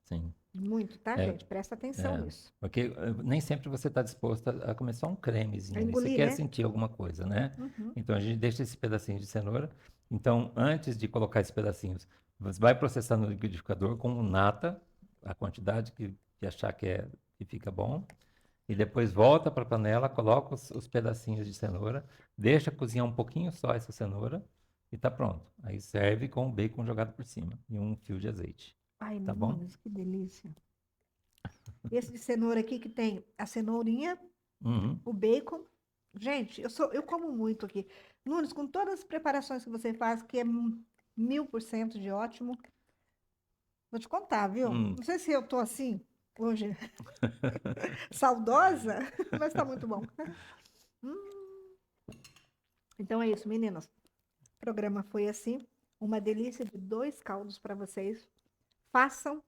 Sim. Muito, tá, É, gente? Presta atenção nisso. Porque nem sempre você está disposto a comer só um cremezinho. A Ali. Você engolir, quer né? sentir alguma coisa, né? Uhum. Então a gente deixa esse pedacinho de cenoura. Então, antes de colocar esses pedacinhos, você vai processar no liquidificador com nata, a quantidade que achar que fica bom. E depois volta para a panela, coloca os pedacinhos de cenoura, deixa cozinhar um pouquinho só essa cenoura e tá pronto. Aí serve com o bacon jogado por cima e um fio de azeite. Ai, Tá bom? Nunes, que delícia. Esse de cenoura aqui que tem a cenourinha, Uhum. o bacon. Gente, eu como muito aqui. Nunes, com todas as preparações que você faz, que é 1000% de ótimo. Vou te contar, viu? Não sei se eu tô assim hoje, saudosa, mas tá muito bom. Então é isso, meninas. O programa foi assim, uma delícia de 2 caldos para vocês. Façam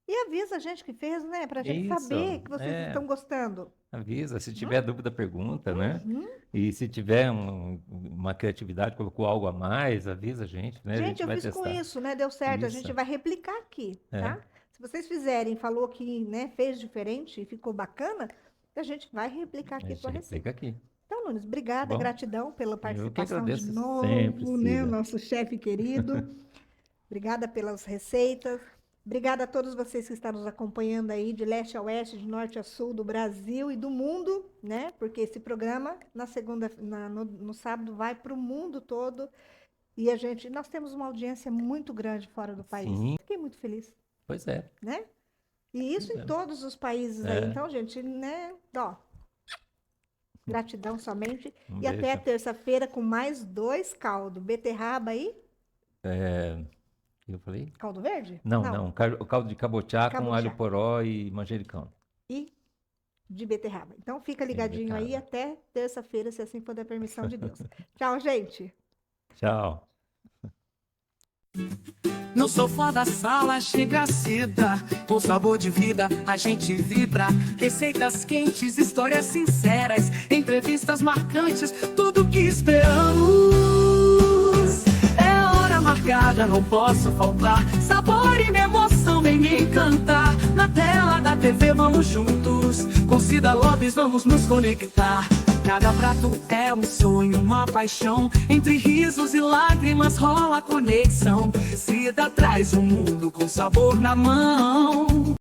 e avisa a gente que fez, né? Pra gente Isso, saber que vocês estão gostando. Avisa, se tiver dúvida, pergunta, né? Uhum. E se tiver uma criatividade, colocou algo a mais, avisa a gente, né? A Gente, gente eu vai fiz com testar. isso, né? Deu certo. A Isso. gente vai replicar aqui, É. tá? Se vocês fizerem, falou que, né, fez diferente e ficou bacana, a gente vai replicar A aqui a gente tua receita. replica aqui. Então, Nunes, obrigada, Bom, gratidão pela participação agradeço de sempre, novo, né? Cida. O nosso chefe querido. Obrigada pelas receitas. Obrigada a todos vocês que estão nos acompanhando aí, de leste a oeste, de norte a sul, do Brasil e do mundo, né? Porque esse programa, no sábado, vai para o mundo todo. E nós temos uma audiência muito grande fora do país. Sim. Fiquei muito feliz, Pois é. né? E isso em todos os países É. aí. Então, gente, né? Ó, gratidão somente. Um E até beijo. terça-feira com mais 2 caldos. Beterraba aí, O que eu falei? caldo verde? Não. O caldo de cabotiá com Cabotiá. alho poró e manjericão. E de beterraba. Então, fica ligadinho aí até terça-feira, se assim for da permissão de Deus. Tchau, gente. Tchau. No sofá da sala chega a Cida, com sabor de vida a gente vibra. Receitas quentes, histórias sinceras, entrevistas marcantes, tudo que esperamos. É hora marcada, não posso faltar. Sabor e emoção vem me encantar. Na tela da TV vamos juntos, com Cida Lopes vamos nos conectar. Cada prato é um sonho, uma paixão. Entre risos e lágrimas rola a conexão. Cida traz um mundo com sabor na mão.